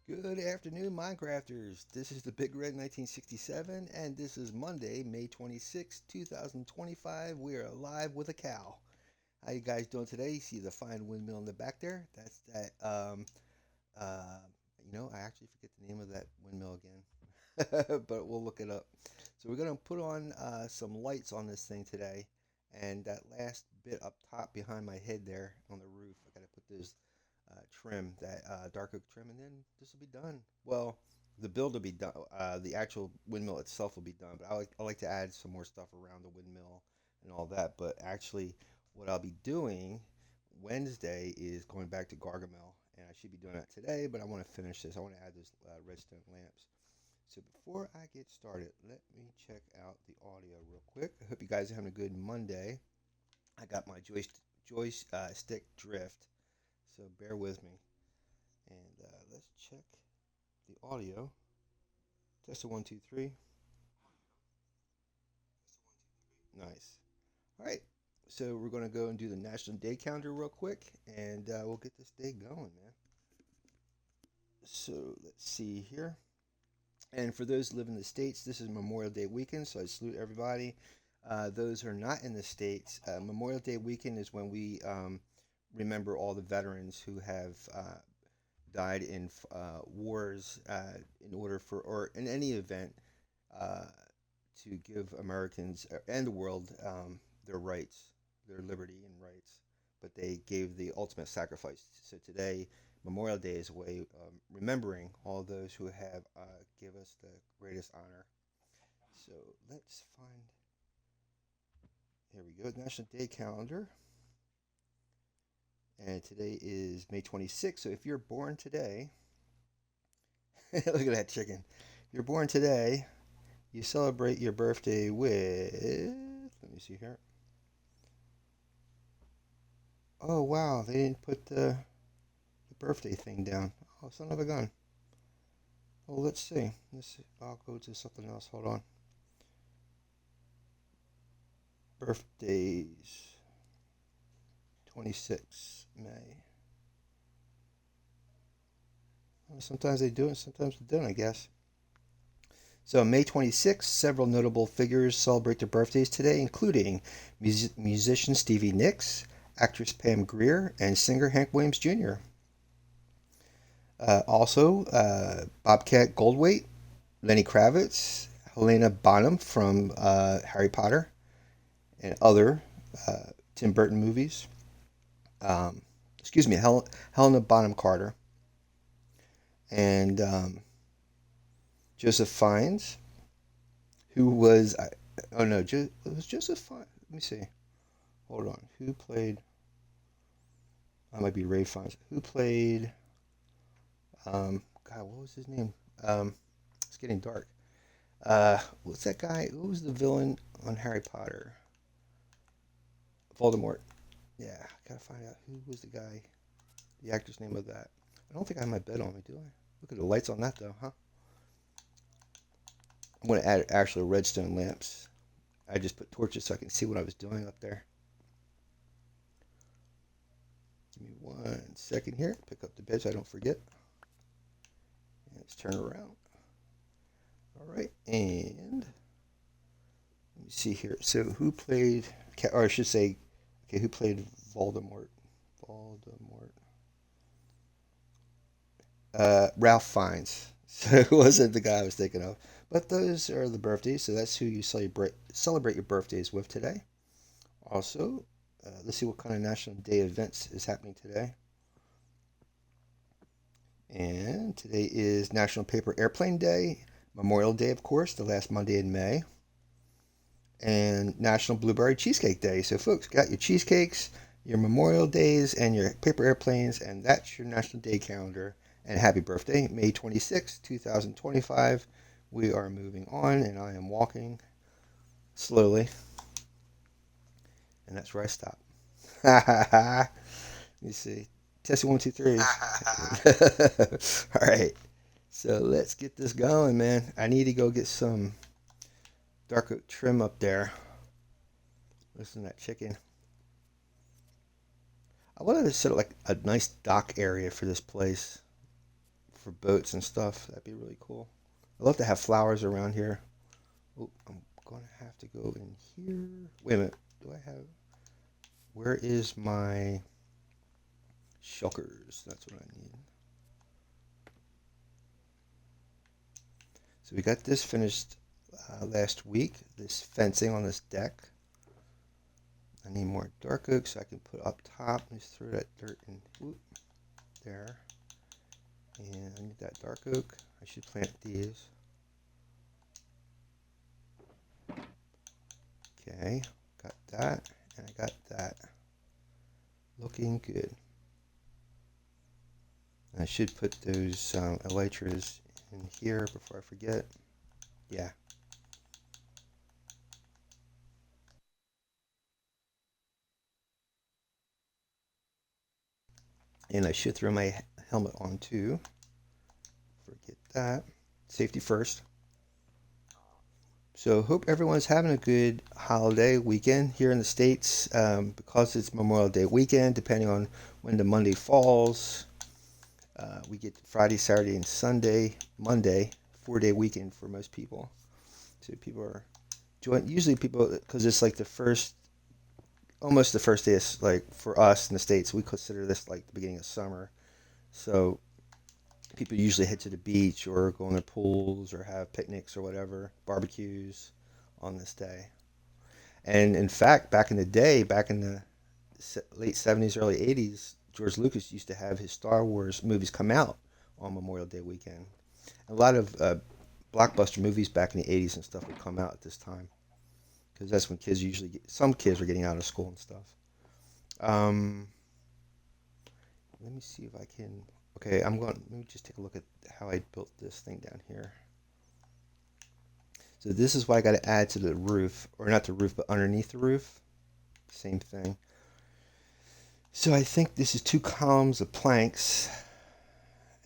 Good afternoon, Minecrafters. This is the Big Red 1967, and this is Monday, May 26, 2025. We are live with a cow. How you guys doing today? You see the fine windmill in the back there? That's that. Uh, I actually forget the name of that windmill again, but we'll look it up. So we're gonna put on some lights on this thing today, and that last bit up top behind my head there on the roof, I gotta put those trim, that dark oak trim, and then this will be done. Well, the build will be done. The actual windmill itself will be done, but I like to add some more stuff around the windmill and all that. But actually, what I'll be doing Wednesday is going back to Gargamel, and I should be doing that today. But I want to finish this. I want to add those redstone lamps. So before I get started, let me check out the audio real quick. I hope you guys are having a good Monday. I got my joystick drift, so bear with me. And let's check the audio. Test it, one, two, three. Nice. All right. So we're going to go and do the National Day Calendar real quick, and we'll get this day going, man. So let's see here. And for those who live in the States, this is Memorial Day weekend, so I salute everybody. Those who are not in the States, Memorial Day weekend is when we remember all the veterans who have died in wars in order for, or in any event, uh, to give Americans and the world their rights, their liberty and rights. But they gave the ultimate sacrifice. So today, Memorial Day is a way of remembering all those who have give us the greatest honor. So let's find. Here we go. National Day Calendar. And today is May 26th. So if you're born today, look at that chicken. If you're born today, you celebrate your birthday with. Let me see here. Oh wow, they didn't put the birthday thing down. Oh, son of a gun. Well, let's see. I'll go to something else. Hold on. Birthdays. 26 May. Well, sometimes they do it, sometimes they don't, I guess. So, May 26th, several notable figures celebrate their birthdays today, including musician Stevie Nicks, actress Pam Grier, and singer Hank Williams Jr. Also, Bobcat Goldthwait, Lenny Kravitz, Helena Bonham from Harry Potter, and other Tim Burton movies. Excuse me, Helena Bonham Carter, and Joseph Fiennes, who was, oh no, it was Joseph Fiennes. Let me see. Hold on. Who played? I might be Ray Fiennes. Who played? God, what was his name? It's getting dark. What's that guy? Who was the villain on Harry Potter? Voldemort. Yeah, gotta find out who was the guy, the actor's name of that. I don't think I have my bed on me, do I? Look at the lights on that though, huh? I'm gonna add actual redstone lamps. I just put torches so I can see what I was doing up there. Give me 1 second here. Pick up the bed so I don't forget. Let's turn around. All right, and let me see here. So who played, or I should say, okay, who played Voldemort? Voldemort. Ralph Fiennes. So it wasn't the guy I was thinking of. But those are the birthdays, so that's who you celebrate your birthdays with today. Also, let's see what kind of National Day events is happening today. And today is National Paper Airplane Day, Memorial Day, of course, the last Monday in May, and National Blueberry Cheesecake Day. So, folks, got your cheesecakes, your Memorial Days, and your paper airplanes, and that's your National Day calendar. And happy birthday, May 26, 2025. We are moving on, and I am walking slowly, and that's where I stop. Let me see. Testing, one, two, three. All right. So let's get this going, man. I need to go get some dark oak trim up there. Listen to that chicken. I wanted to set up like a nice dock area for this place for boats and stuff. That'd be really cool. I'd love to have flowers around here. Oh, I'm going to have to go in here. Wait a minute. Do I have... Where is my shulkers? That's what I need. So we got this finished last week. This fencing on this deck. I need more dark oak so I can put up top. Just throw that dirt in there. And I need that dark oak. I should plant these. Okay, got that, and I got that. Looking good. And I should put those elytras in here before I forget. Yeah. And I should throw my helmet on too. Forget that. Safety first. So hope everyone's having a good holiday weekend here in the States. Because it's Memorial Day weekend, depending on when the Monday falls, we get Friday, Saturday, and Sunday, Monday, 4-day weekend for most people. So people are usually people, because it's like almost the first day is like for us in the States, we consider this like the beginning of summer. So people usually head to the beach or go in their pools or have picnics or whatever, barbecues on this day. And in fact, back in the day, back in the late 70s, early 80s, George Lucas used to have his Star Wars movies come out on Memorial Day weekend. A lot of blockbuster movies back in the 80s and stuff would come out at this time because that's when kids usually some kids were getting out of school and stuff. Um, Let me see if I can. Okay, let me just take a look at how I built this thing down here. So this is what I got to add to the roof, or not the roof, but underneath the roof. Same thing. So I think this is 2 columns of planks,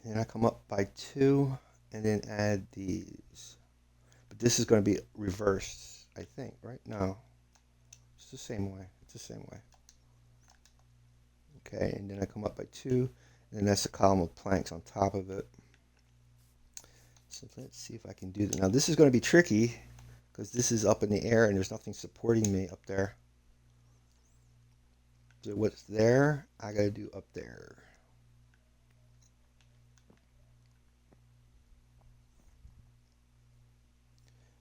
and I come up by 2, and then add these. But this is going to be reversed, I think, right? No, it's the same way. It's the same way. Okay, and then I come up by 2, and then that's a column of planks on top of it. So let's see if I can do that. Now this is going to be tricky because this is up in the air and there's nothing supporting me up there. So what's there, I got to do up there.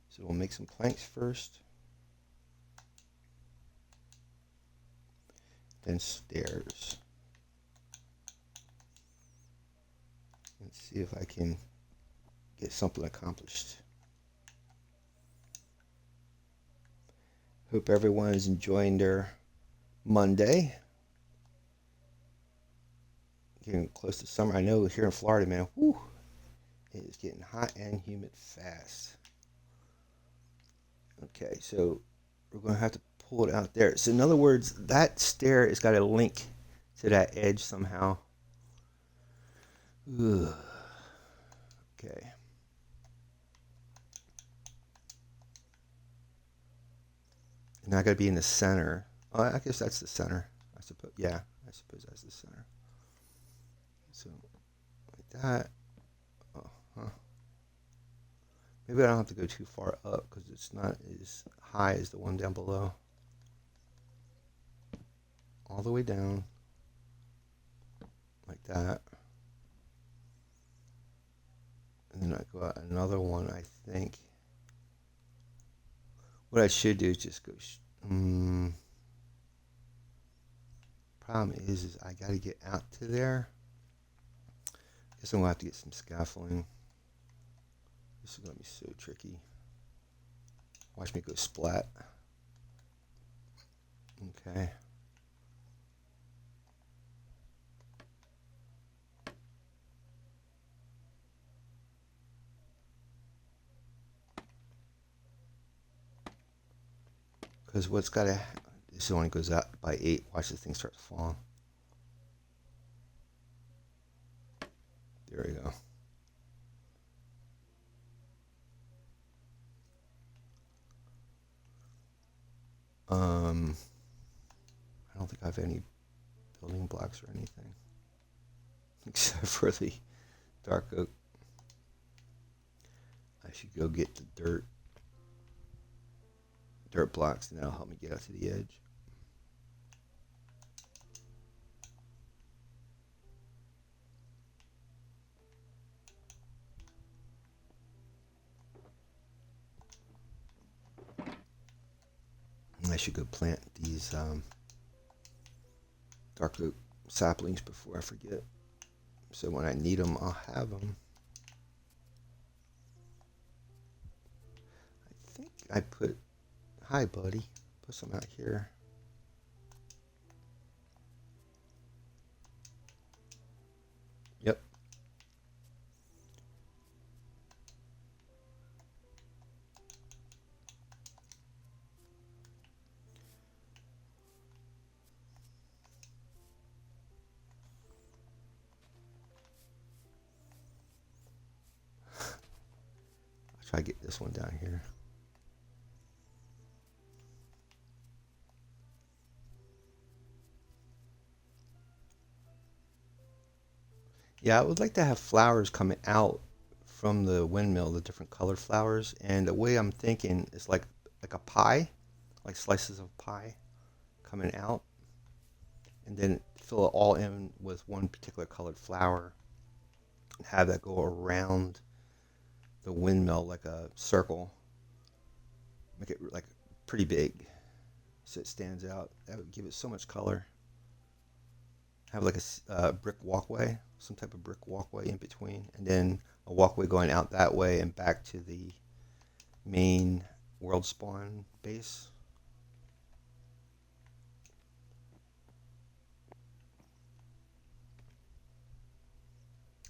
So we'll make some planks first. Then stairs. Let's see if I can get something accomplished. Hope everyone is enjoying their Monday. Getting close to summer. I know here in Florida, man, whew, it is getting hot and humid fast. Okay, so we're going to have to pull it out there. So in other words, that stair has got to link to that edge somehow. Ugh. Okay. And I got to be in the center. Oh, I guess that's the center. I suppose. Yeah, I suppose that's the center. So like that. Oh, huh. Maybe I don't have to go too far up because it's not as high as the one down below. All the way down. Like that. And then I go out another one, I think. What I should do is just go... problem is I got to get out to there. I guess I'm going to have to get some scaffolding. This is going to be so tricky. Watch me go splat. Okay. Because what's got to... This only goes out by 8. Watch this thing start falling. There we go. I don't think I have any building blocks or anything. Except for the dark oak should go get the dirt blocks, and that'll help me get out to the edge. I should go plant these dark oak saplings before I forget. So when I need them, I'll have them. I think I put, hi buddy, put some out here. Yep. I'll try to get this one down here. Yeah, I would like to have flowers coming out from the windmill, the different colored flowers. And the way I'm thinking is like a pie, like slices of pie coming out, and then fill it all in with one particular colored flower, and have that go around the windmill like a circle. Make it like pretty big, so it stands out. That would give it so much color. Have like a brick walkway, some type of brick walkway in between, and then a walkway going out that way and back to the main world spawn base.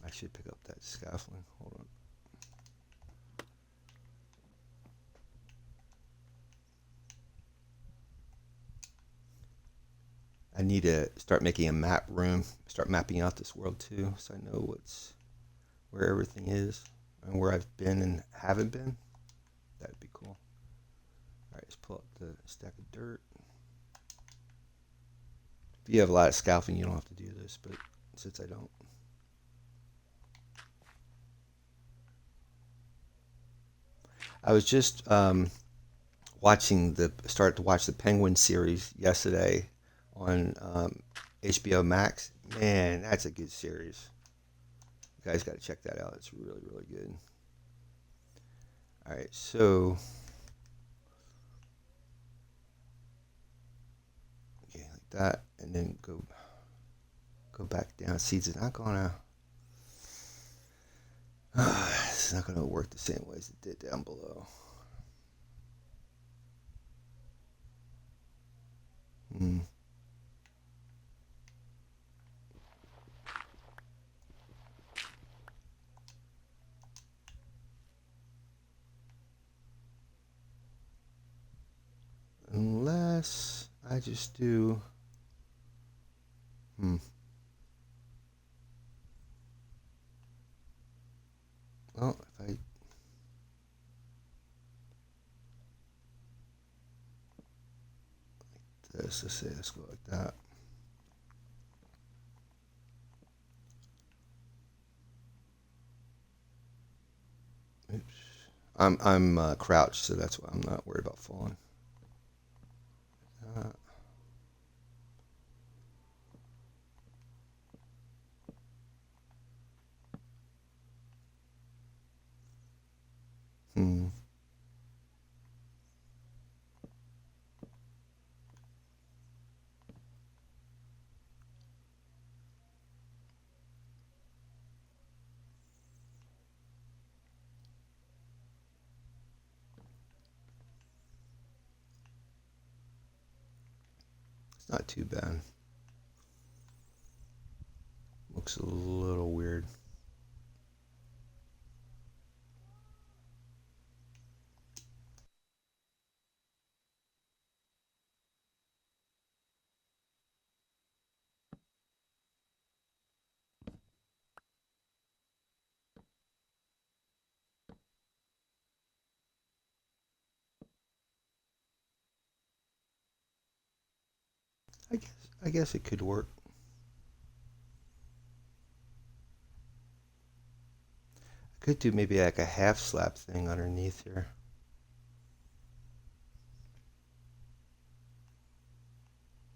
I should pick up that scaffolding. Hold on. I need to start making a map room, start mapping out this world too, so I know where everything is and where I've been and haven't been. That'd be cool. All right, let's pull up the stack of dirt. If you have a lot of scaffolding, you don't have to do this, but since I don't. I was just started to watch the Penguin series yesterday on HBO Max. Man, that's a good series. You guys got to check that out. It's really, really good. All right, so okay, like that, and then go back down. See, it's not gonna. It's not gonna work the same way as it did down below. Hmm. Unless I just do. Hmm. Well, if I let's say let's go like that. Oops. I'm crouched, so that's why I'm not worried about falling. Uh, hmm. It's not too bad. Looks a little weird. I guess I guess it could work. Could do maybe like a half slap thing underneath here.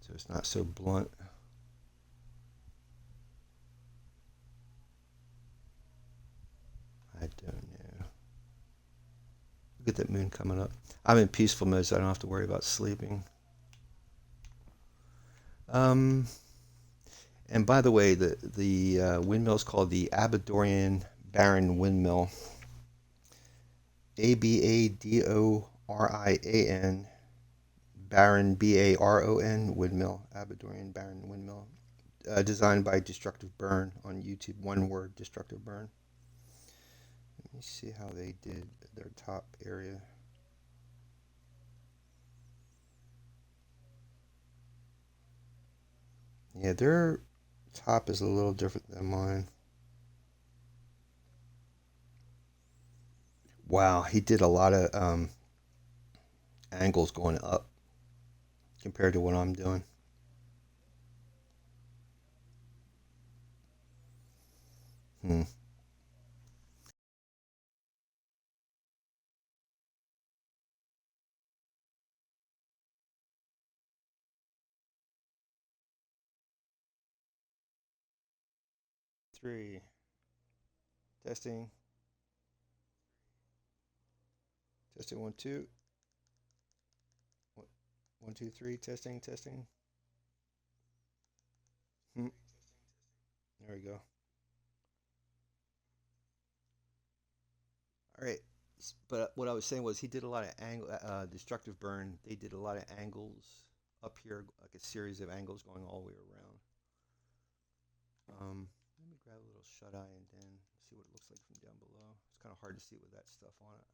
So it's not so blunt. I don't know. Look at that moon coming up. I'm in peaceful mode, so I don't have to worry about sleeping. Um, and by the way, the windmill is called the Aberdorian Baron Windmill. Abadorian Baron Baron Windmill. Aberdorian Baron Windmill. Designed by Destructive Burn on YouTube. One word, Destructive Burn. Let me see how they did their top area. Yeah, their top is a little different than mine. Wow, he did a lot of angles going up compared to what I'm doing. Hmm. 3. Testing. Testing 1, 2. 1, 2, 3. Testing, testing. Hmm. There we go. All right. But what I was saying was he did a lot of Destructive Burn. They did a lot of angles up here, like a series of angles going all the way around. Let me grab a little shut eye and then see what it looks like from down below. It's kind of hard to see with that stuff on it.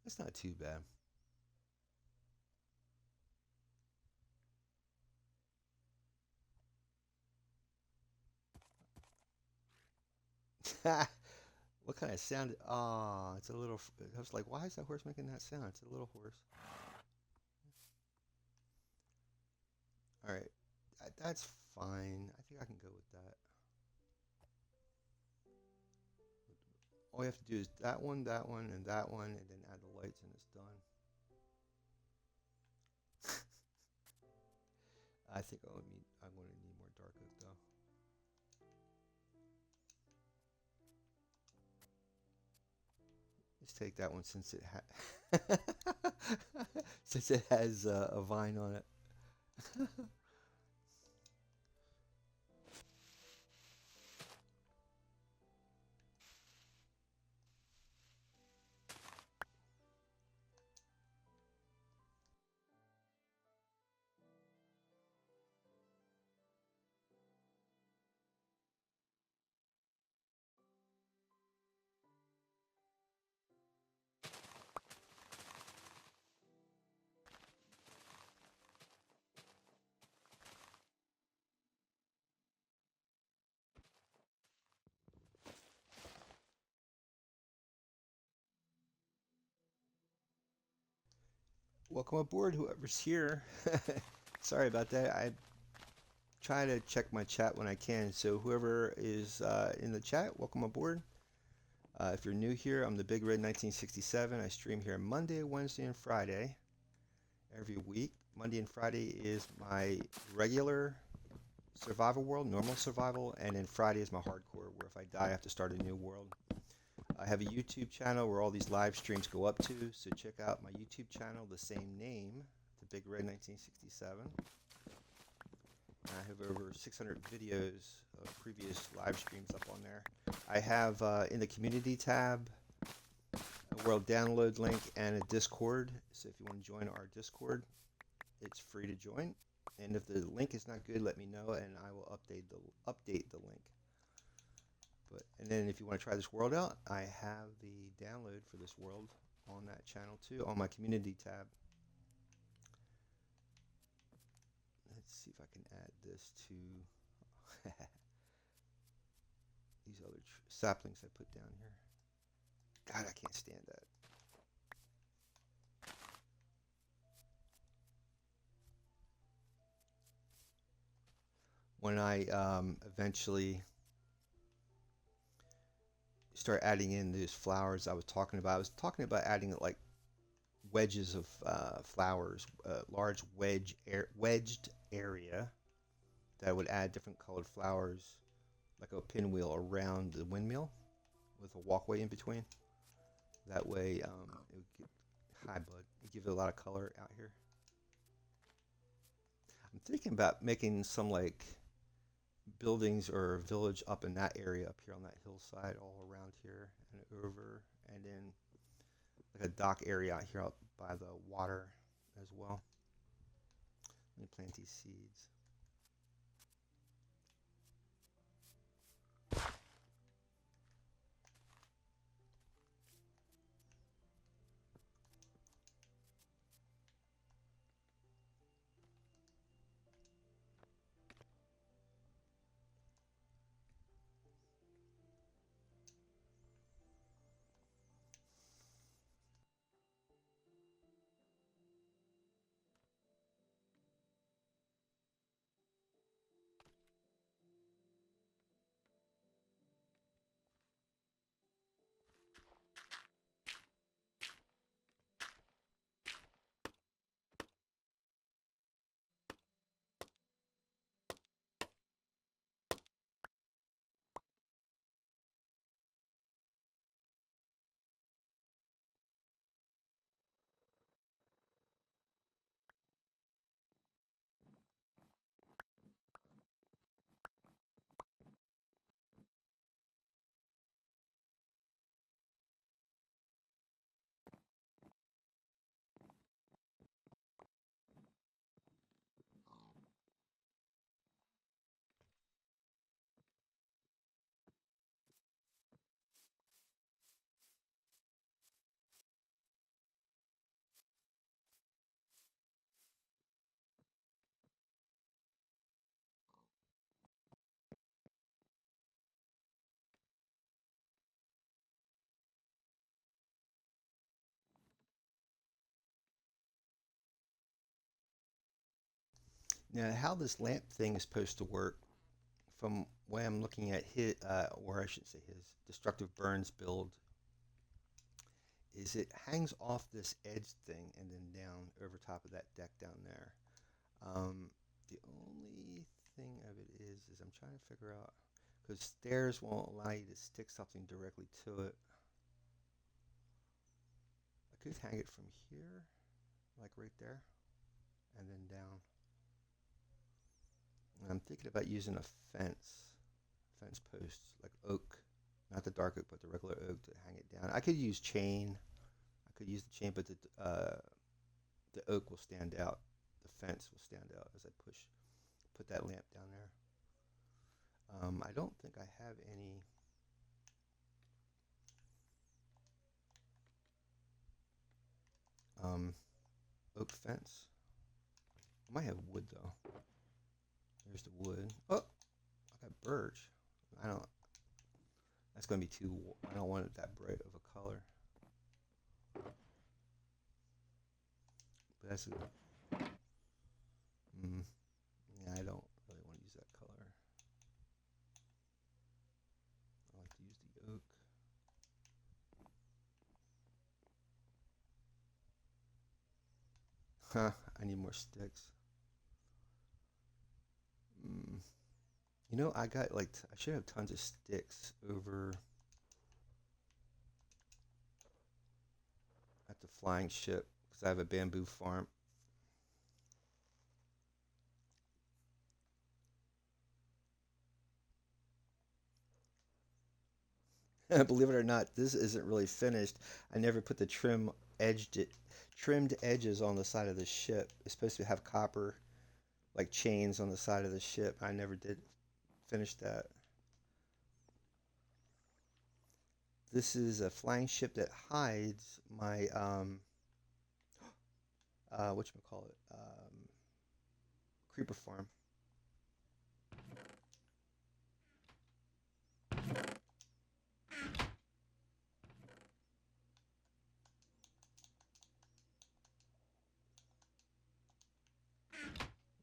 It's not too bad. What kind of sound? Ah, it's a little. I was like, why is that horse making that sound? It's a little horse. All right, that's fine. I think I can go with that. All you have to do is that one, and that one, and then add the lights, and it's done. I think I'm going to need more dark oak though. Let's take that one since it since it has a vine on it. Welcome aboard, whoever's here. Sorry about that. I try to check my chat when I can. So whoever is in the chat, welcome aboard. If you're new here, I'm the Big Red 1967. I stream here Monday, Wednesday, and Friday every week. Monday and Friday is my regular survival world, normal survival, and then Friday is my hardcore, where if I die, I have to start a new world. I have a YouTube channel where all these live streams go up to, so check out my YouTube channel, the same name, the Big Red 1967. I have over 600 videos of previous live streams up on there. I have in the community tab a world download link and a Discord. So if you want to join our Discord, it's free to join. And if the link is not good, let me know, and I will update the link. But and then if you want to try this world out, I have the download for this world on that channel too, on my community tab. Let's see if I can add this to these other saplings I put down here. God, I can't stand that. When I eventually start adding in these flowers I was talking about adding like wedges of flowers, large wedged area that would add different colored flowers, like a pinwheel around the windmill with a walkway in between. That way, it would get, hi bud, it give it a lot of color out here. I'm thinking about making some like buildings or a village up in that area up here on that hillside, all around here and over, and then like a dock area out here out by the water as well. Let me plant these seeds. Now, how this lamp thing is supposed to work, from way I'm looking at his, or I should say his, Destructive Burns build, is it hangs off this edge thing and then down over top of that deck down there. The only thing of it is I'm trying to figure out, because stairs won't allow you to stick something directly to it. I could hang it from here, like right there, and then down. And I'm thinking about using a fence posts, like oak, not the dark oak, but the regular oak to hang it down. I could use chain. I could use the chain, but the oak will stand out. The fence will stand out as I put that lamp down there. I don't think I have any. Oak fence. I might have wood though. There's the wood. Oh, I got birch. I don't. That's gonna be too. I don't want it that bright of a color. But that's. Mm, yeah, I don't really want to use that color. I like to use the oak. Huh. I need more sticks. Mm. You know, I got like I should have tons of sticks over at the flying ship because I have a bamboo farm. Believe it or not, this isn't really finished. I never put the trimmed edges on the side of the ship. It's supposed to have copper, like chains on the side of the ship. I never did finish that. This is a flying ship that hides my whatchamacallit, creeper farm.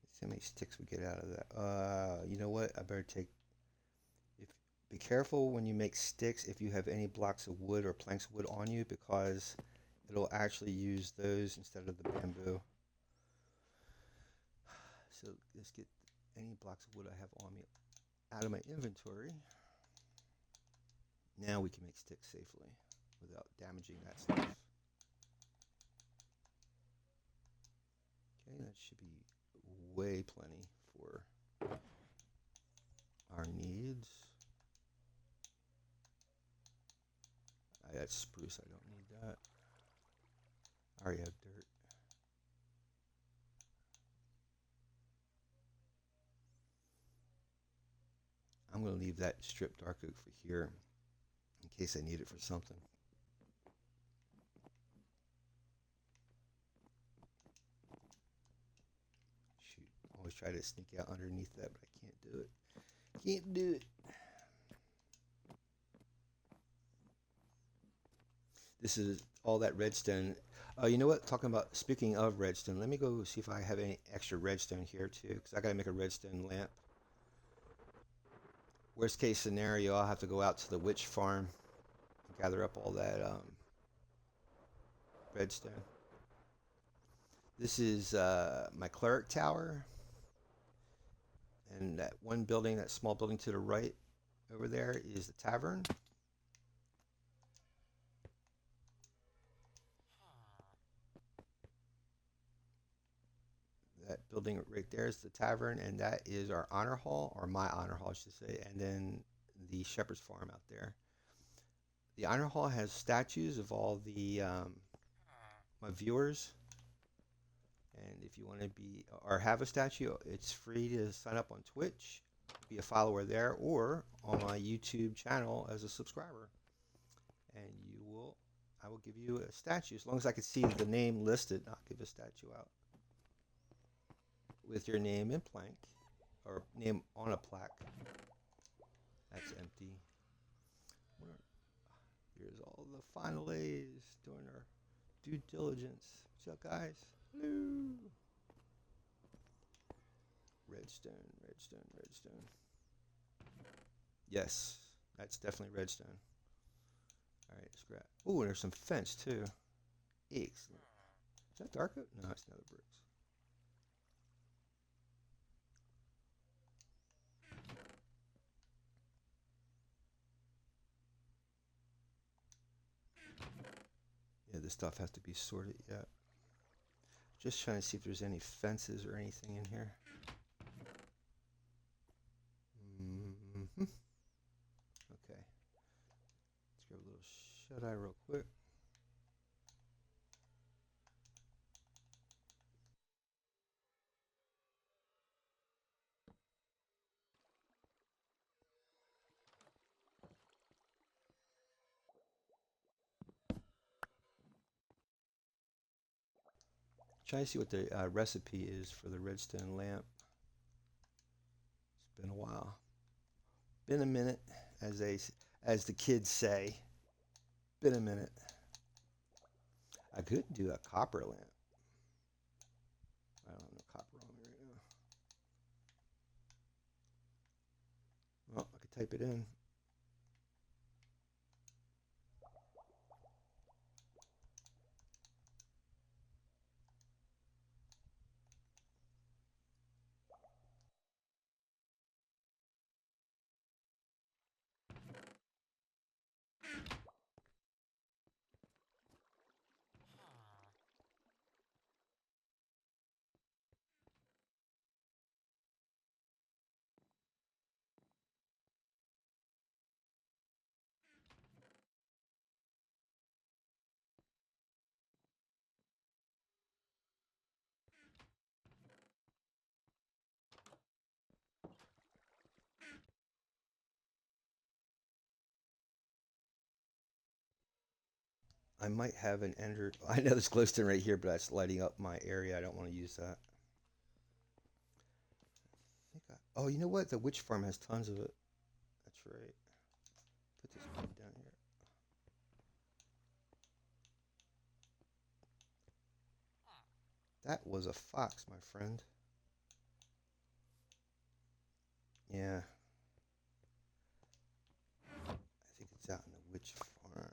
Let's see how many sticks we get out of that. You know what? I better take. If Be careful when you make sticks if you have any blocks of wood or planks of wood on you, because it'll actually use those instead of the bamboo. So let's get any blocks of wood I have on me out of my inventory. Now we can make sticks safely without damaging that stuff. Okay, that should be way plenty for our needs. That's spruce, I don't need that. I already have dirt. I'm going to leave that strip dark oak for here in case I need it for something. Shoot, I always try to sneak out underneath that, but I can't do it. Can't do it. This is all that redstone. You know what? Speaking of redstone, let me go see if I have any extra redstone here too, because I got to make a redstone lamp. Worst case scenario, I'll have to go out to the witch farm and gather up all that redstone. This is my cleric tower, and that one building, that small building to the right over there, is the tavern. That building right there is the tavern, and that is our honor hall, or my honor hall, I should say, and then the shepherd's farm out there. The honor hall has statues of all the my viewers, and if you want to be or have a statue, it's free to sign up on Twitch, be a follower there, or on my YouTube channel as a subscriber, and I will give you a statue as long as I can see the name listed. I'll give a statue out with your name in plank, or name on a plaque. That's empty. Here's all the final A's doing our due diligence. What's up, guys? Hello. Redstone, redstone, redstone. Yes, that's definitely redstone. All right, scrap. Oh, and there's some fence too. Excellent. Is that dark oak? No, it's nether bricks. Yeah, this stuff has to be sorted yet. Just trying to see if there's any fences or anything in here. Okay. Let's grab a little shut-eye real quick. Try to see what the recipe is for the redstone lamp. It's been a while. Been a minute, as the kids say. Been a minute. I could do a copper lamp. I don't have no copper on me right now. Well, I could type it in. I might have an ender. I know there's glowstone right here, but that's lighting up my area. I don't want to use that. Oh, you know what? The witch farm has tons of it. That's right. Put this one down here. That was a fox, my friend. Yeah. I think it's out in the witch farm.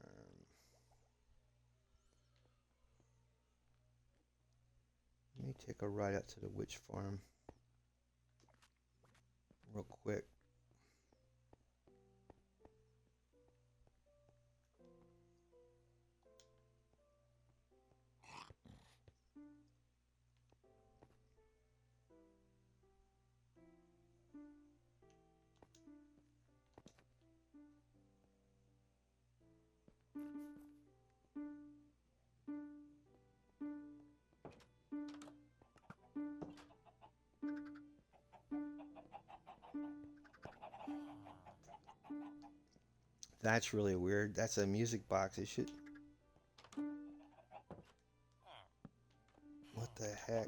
Let me take a ride out to the witch farm real quick. That's really weird. That's a music box. It should. What the heck?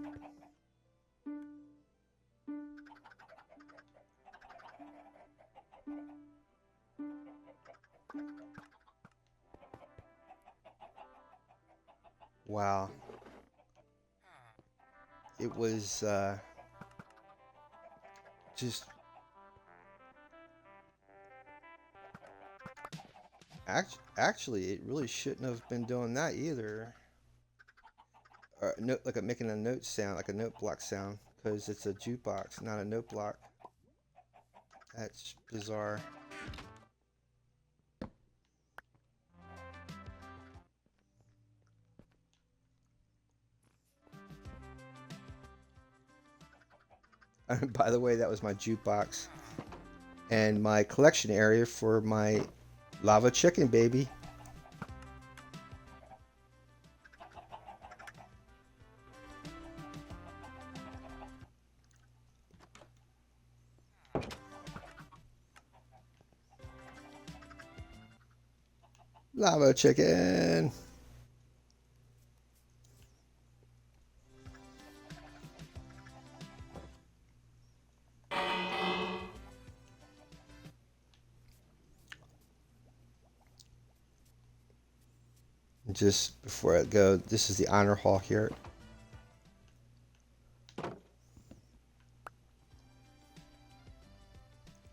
Wow. It was just actually it really shouldn't have been doing that either. Note like making a note sound, like a note block sound, because it's a jukebox, not a note block. That's bizarre. By the way, that was my jukebox and my collection area for my lava chicken baby. Lava chicken. Just before I go, this is the honor hall here.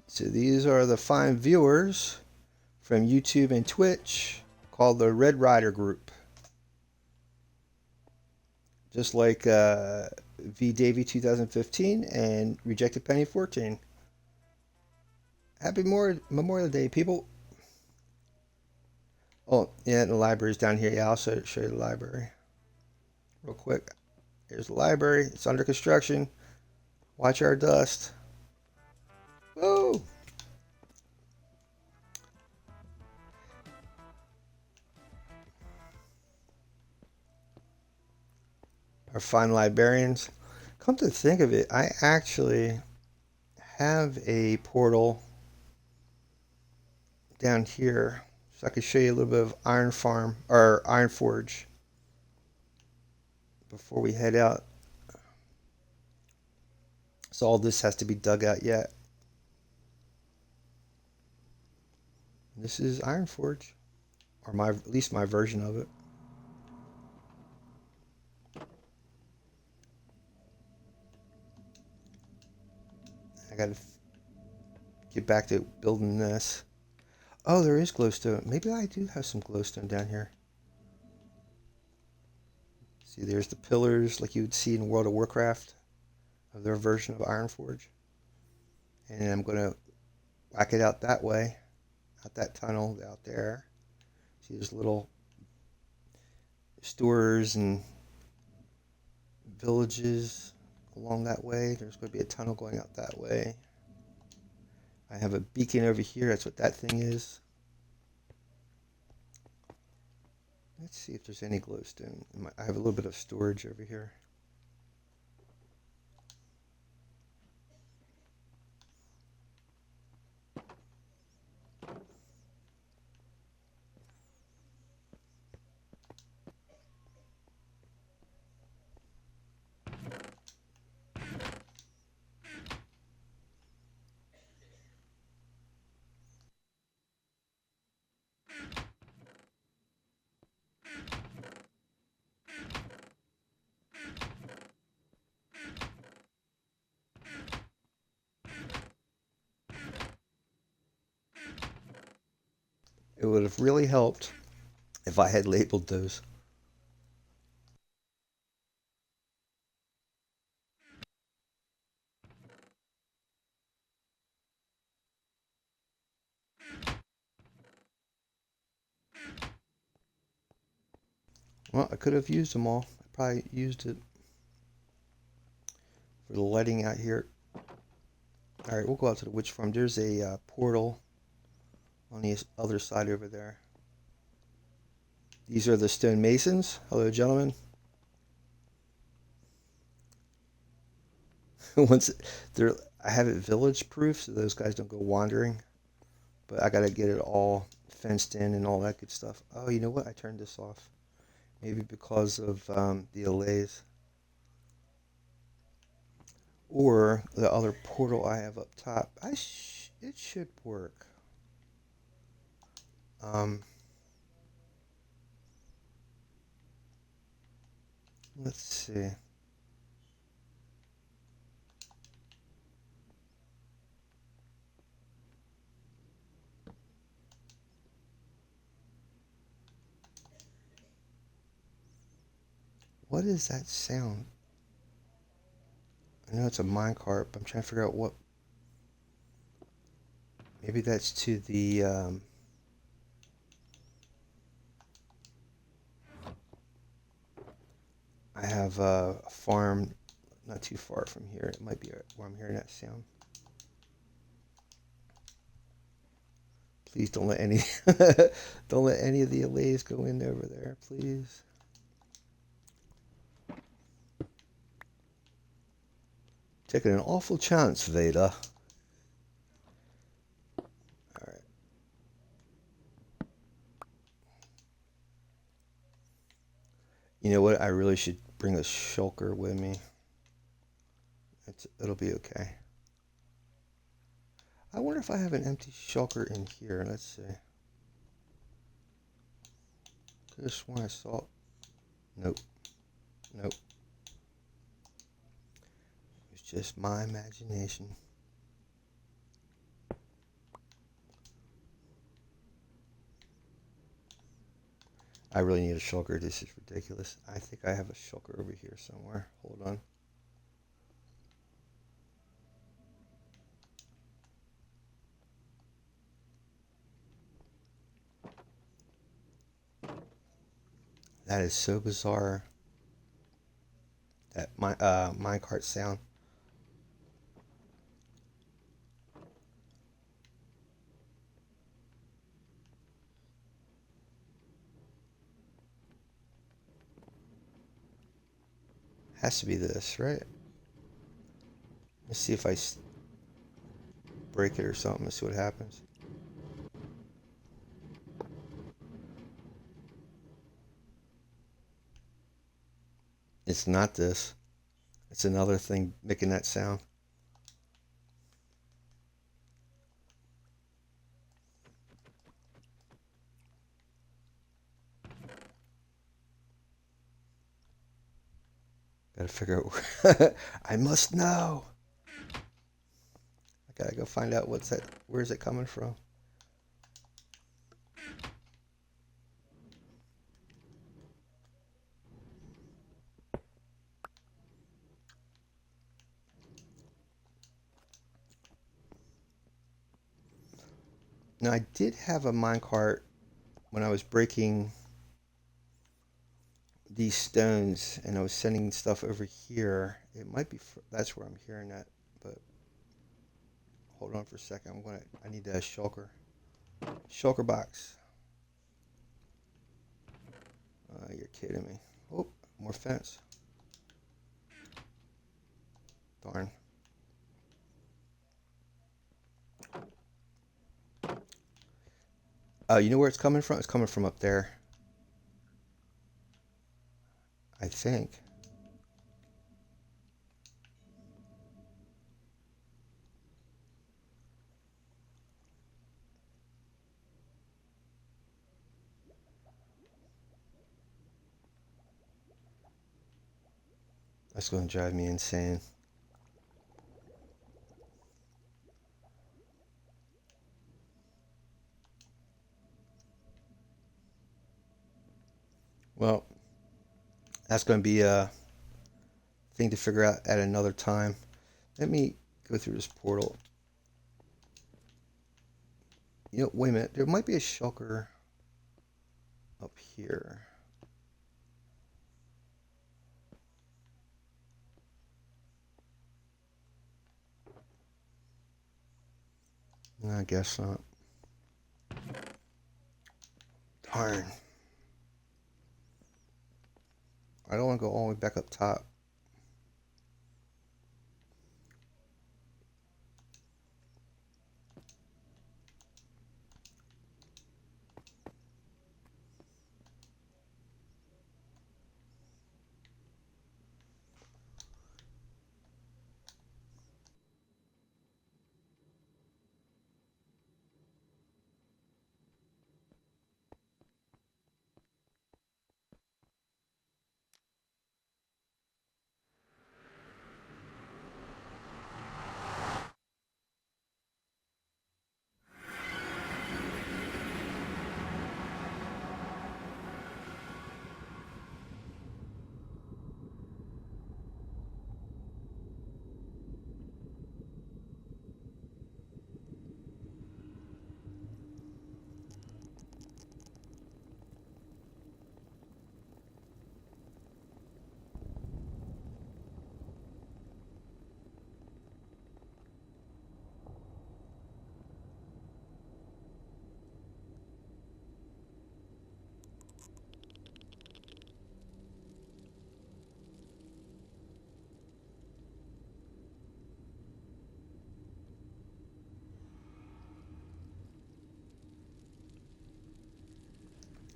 So these are the fine viewers from YouTube and Twitch called the Red Rider Group. Just like V Davy 2015 and Rejected Penny 14. Happy Memorial Day, people. Oh, yeah, the library's down here. Yeah, I'll show you the library real quick. Here's the library. It's under construction. Watch our dust. Whoa! Our fine librarians. Come to think of it, I actually have a portal down here, so I could show you a little bit of Iron Farm or Iron Forge before we head out. So all this has to be dug out yet. This is Iron Forge, or at least my version of it. I gotta get back to building this. Oh, there is glowstone. Maybe I do have some glowstone down here. See, there's the pillars like you would see in World of Warcraft of their version of Ironforge. And I'm going to whack it out that way, out that tunnel out there. See, there's little stores and villages along that way. There's going to be a tunnel going out that way. I have a beacon over here. That's what that thing is. Let's see if there's any glowstone. I have a little bit of storage over here. It would have really helped if I had labeled those. Well, I could have used them all. I probably used it for the lighting out here. All right, we'll go out to the witch farm. There's a portal on the other side over there. These are the stone masons. Hello, gentlemen. Once they're, I have it village proof, so those guys don't go wandering. But I gotta get it all fenced in and all that good stuff. Oh, you know what? I turned this off. Maybe because of the allays. Or the other portal I have up top. It should work. Um, let's see. What is that sound? I know it's a minecart, but I'm trying to figure out what. Maybe that's to the. I have a farm not too far from here. It might be where I'm hearing that sound. Please don't let any don't let any of the allays go in over there, please. Taking an awful chance, Veda. Alright. You know what? I really should bring a shulker with me. It'll be okay. I wonder if I have an empty shulker in here. Let's see. This one I saw. Nope. Nope. It's just my imagination. I really need a shulker. This is ridiculous. I think I have a shulker over here somewhere. Hold on. That is so bizarre. That minecart sound. Has to be this, right? Let's see if I break it or something. Let's see what happens. It's not this. It's another thing making that sound. Gotta figure out where I must know. I gotta go find out what's that. Where's it coming from? Now I did have a minecart when I was breaking these stones and I was sending stuff over here. It might be that's where I'm hearing that, but hold on for a second. I need a shulker box. You're kidding me. Oh, more fence. Darn. You know where it's coming from? It's coming from up there. I think. That's going to drive me insane. Well, that's going to be a thing to figure out at another time. Let me go through this portal. You know, wait a minute. There might be a shulker up here. I guess not. Darn. I don't want to go all the way back up top.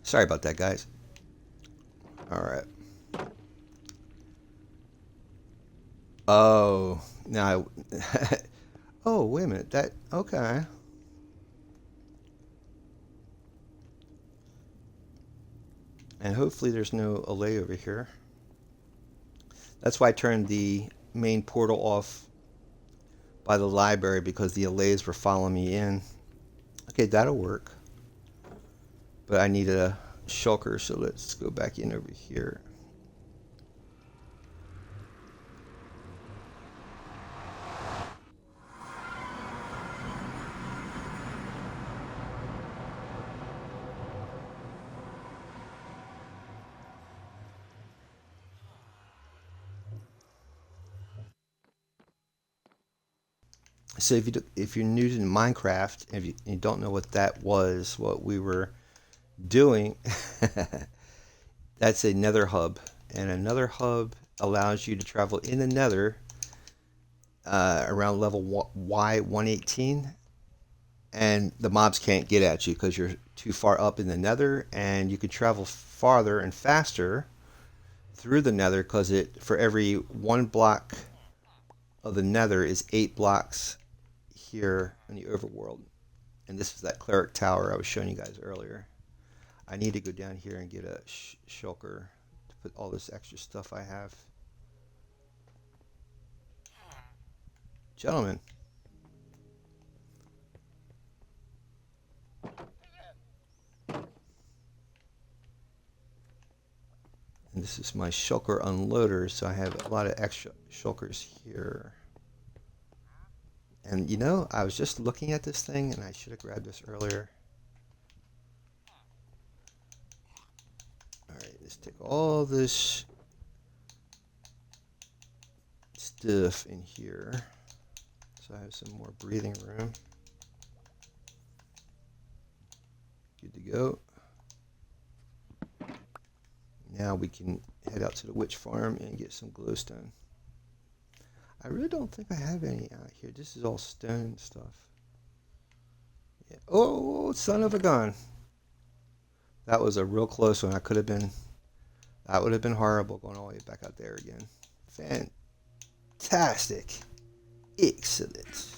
Sorry about that, guys. All right. Oh, now. Oh, wait a minute. That okay. And hopefully there's no allay over here. That's why I turned the main portal off by the library because the allays were following me in. Okay, that'll work. But I need a shulker, so let's go back in over here. So if you're new to Minecraft, and if you don't know what that was, what we were doing, that's a nether hub. And a nether hub allows you to travel in the nether around level Y118. And the mobs can't get at you because you're too far up in the nether. And you can travel farther and faster through the nether because it for every 1 block of the nether is 8 blocks here in the overworld. And this is that cleric tower I was showing you guys earlier. I need to go down here and get a shulker to put all this extra stuff I have. Gentlemen. And this is my shulker unloader, so I have a lot of extra shulkers here. And you know, I was just looking at this thing and I should have grabbed this earlier. Alright, let's take all this stuff in here. So I have some more breathing room. Good to go. Now we can head out to the witch farm and get some glowstone. I really don't think I have any out here. This is all stone stuff. Yeah. Oh, son of a gun. That was a real close one. That would have been horrible going all the way back out there again. Fantastic. Excellent.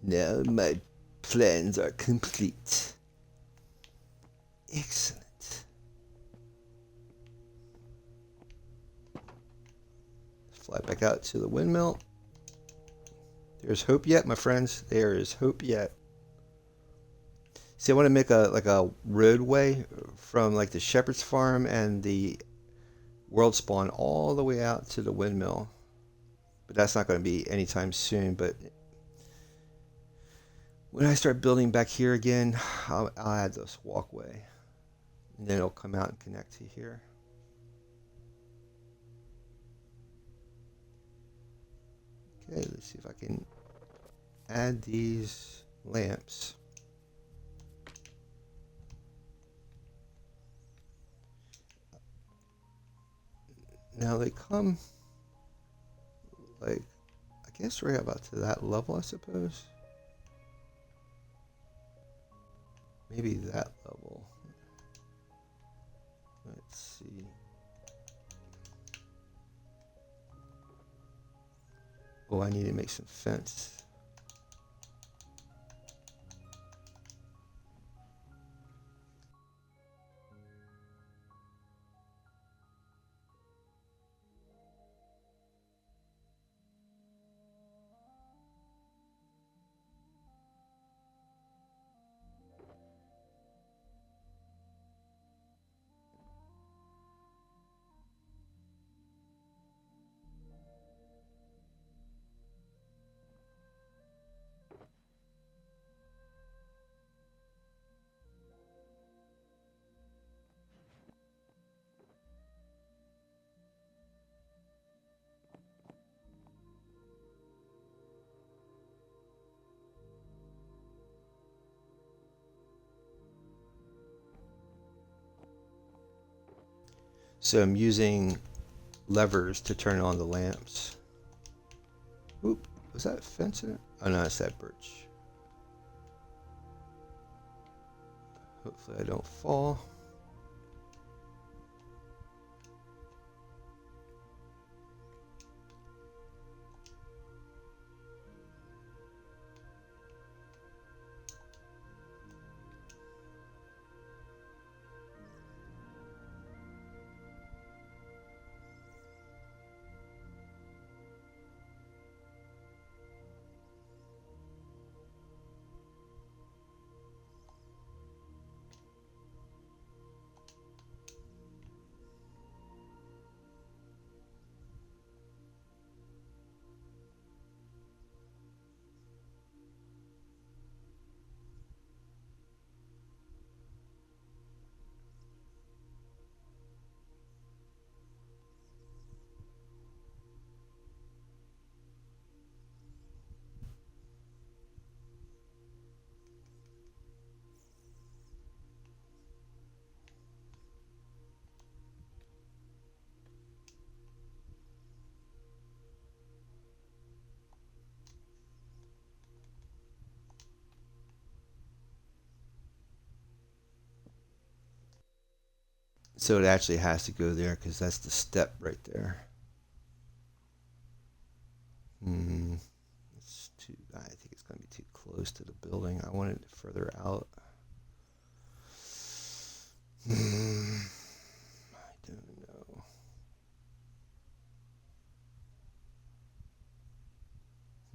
Now my plans are complete. Excellent. Let's fly back out to the windmill. There's hope yet, my friends. There is hope yet. See, I want to make a like a roadway from like the shepherd's farm and the world spawn all the way out to the windmill. But that's not going to be anytime soon. But when I start building back here again, I'll add this walkway. And then it'll come out and connect to here. Okay, let's see if I can add these lamps. Now they come like, I guess right about to that level, I suppose. Maybe that level. Let's see. Oh, I need to make some fence. So I'm using levers to turn on the lamps. Oop, was that a fence in it? Oh no, it's that birch. Hopefully I don't fall. So it actually has to go there because that's the step right there. It's too. I think it's going to be too close to the building. I want it further out. I don't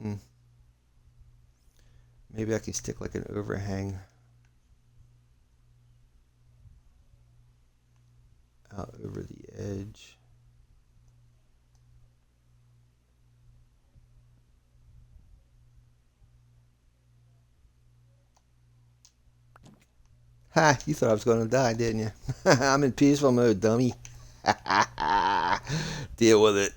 know. Maybe I can stick like an overhang out over the edge. Ha! You thought I was going to die, didn't you? I'm in peaceful mode, dummy. Deal with it.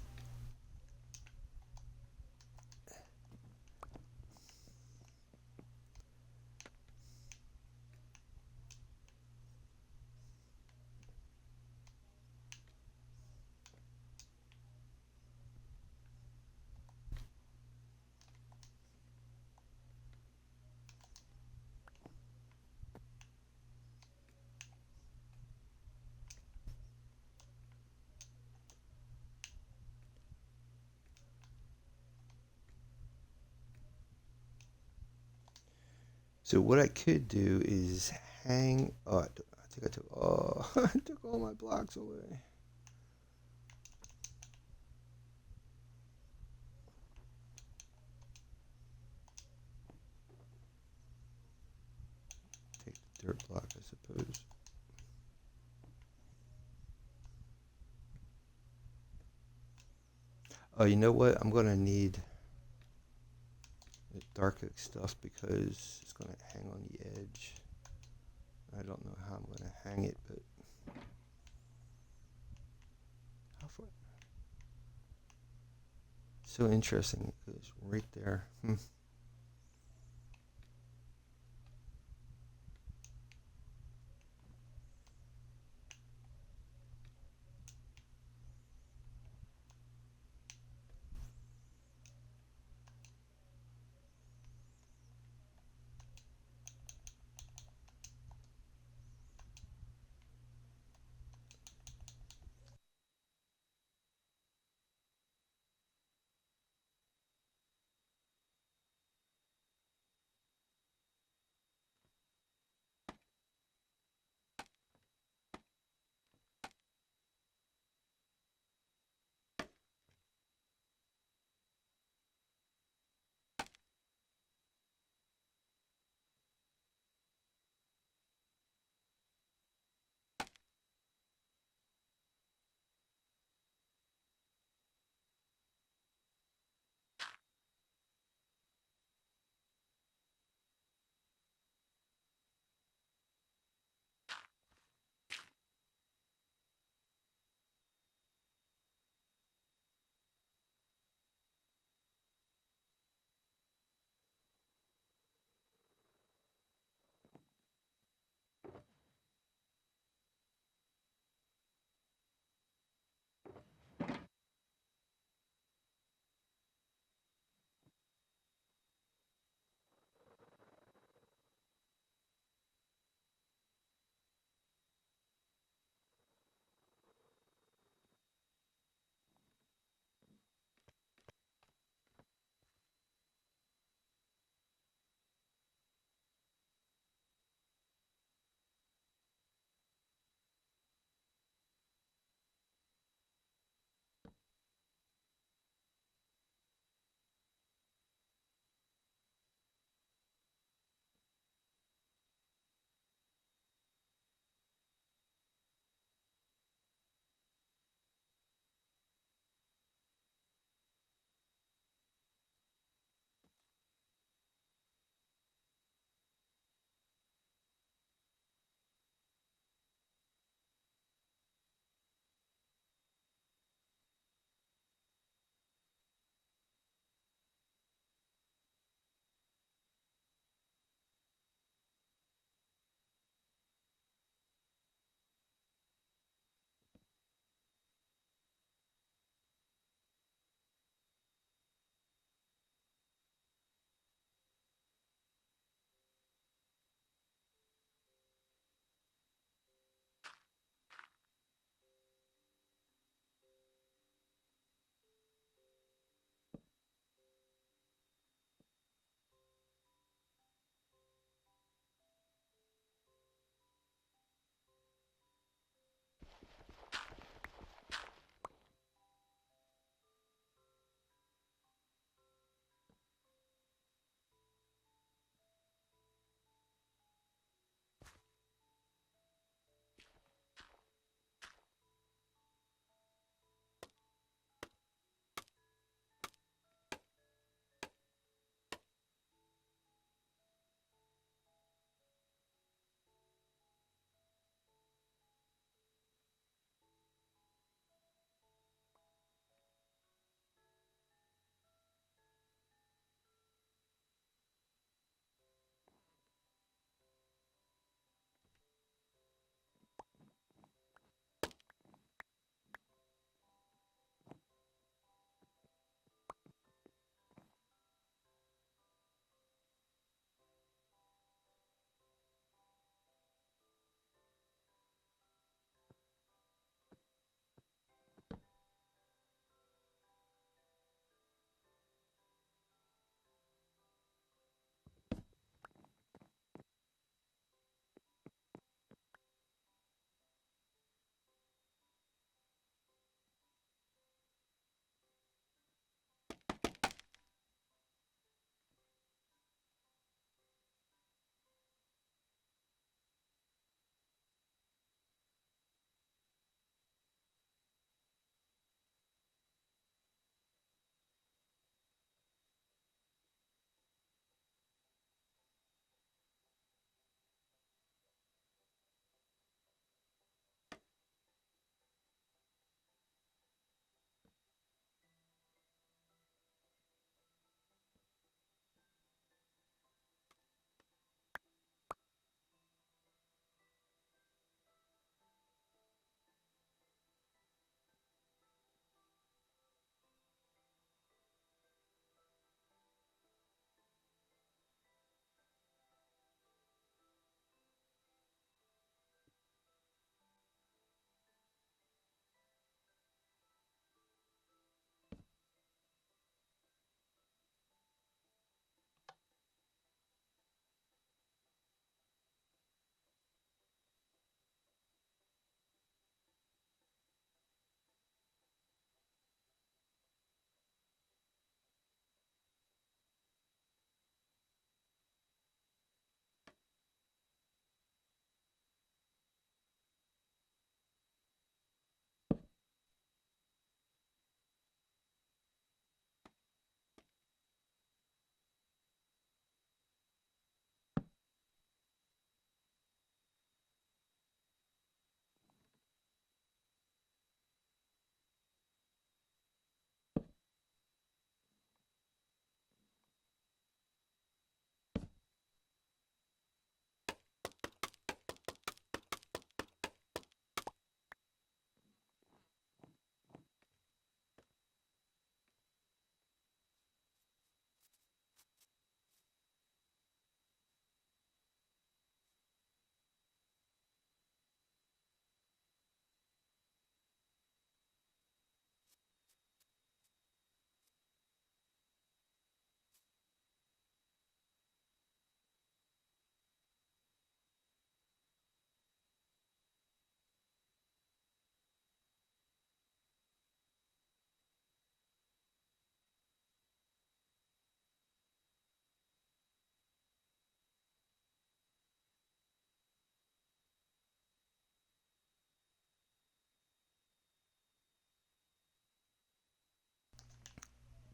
So what I could do is hang. Oh, I think I took. Oh, I took all my blocks away. Take dirt block, I suppose. Oh, you know what? I'm gonna need the dark oak stuff because it's gonna hang on the edge. I don't know how I'm gonna hang it, but how far? So interesting. It goes right there.